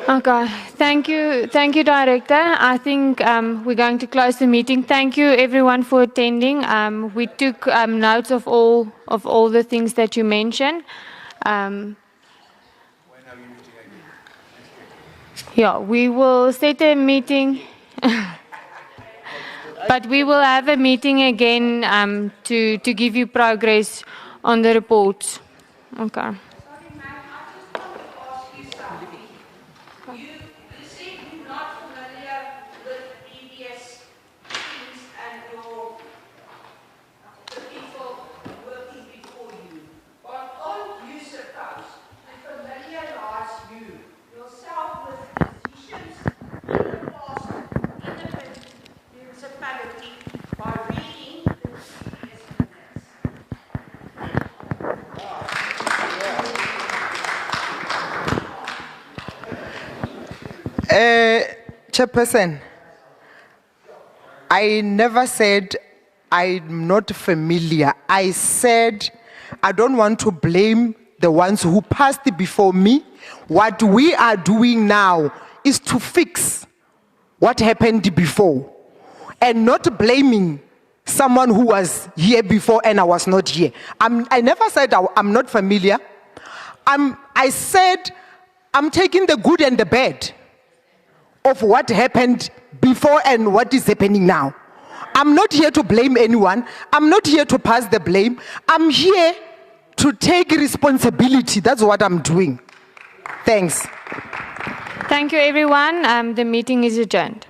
Okay, thank you, Director. I think we're going to close the meeting. Thank you, everyone, for attending. We took notes of all the things that you mentioned. Yeah, we will set a meeting, but we will have a meeting again to give you progress on the reports. Okay. Chairperson, I never said I'm not familiar. I said I don't want to blame the ones who passed before me. What we are doing now is to fix what happened before and not blaming someone who was here before and I was not here. I never said I'm not familiar. I said I'm taking the good and the bad of what happened before and what is happening now. I'm not here to blame anyone. I'm not here to pass the blame. I'm here to take responsibility. That's what I'm doing. Thanks. Thank you, everyone. The meeting is adjourned.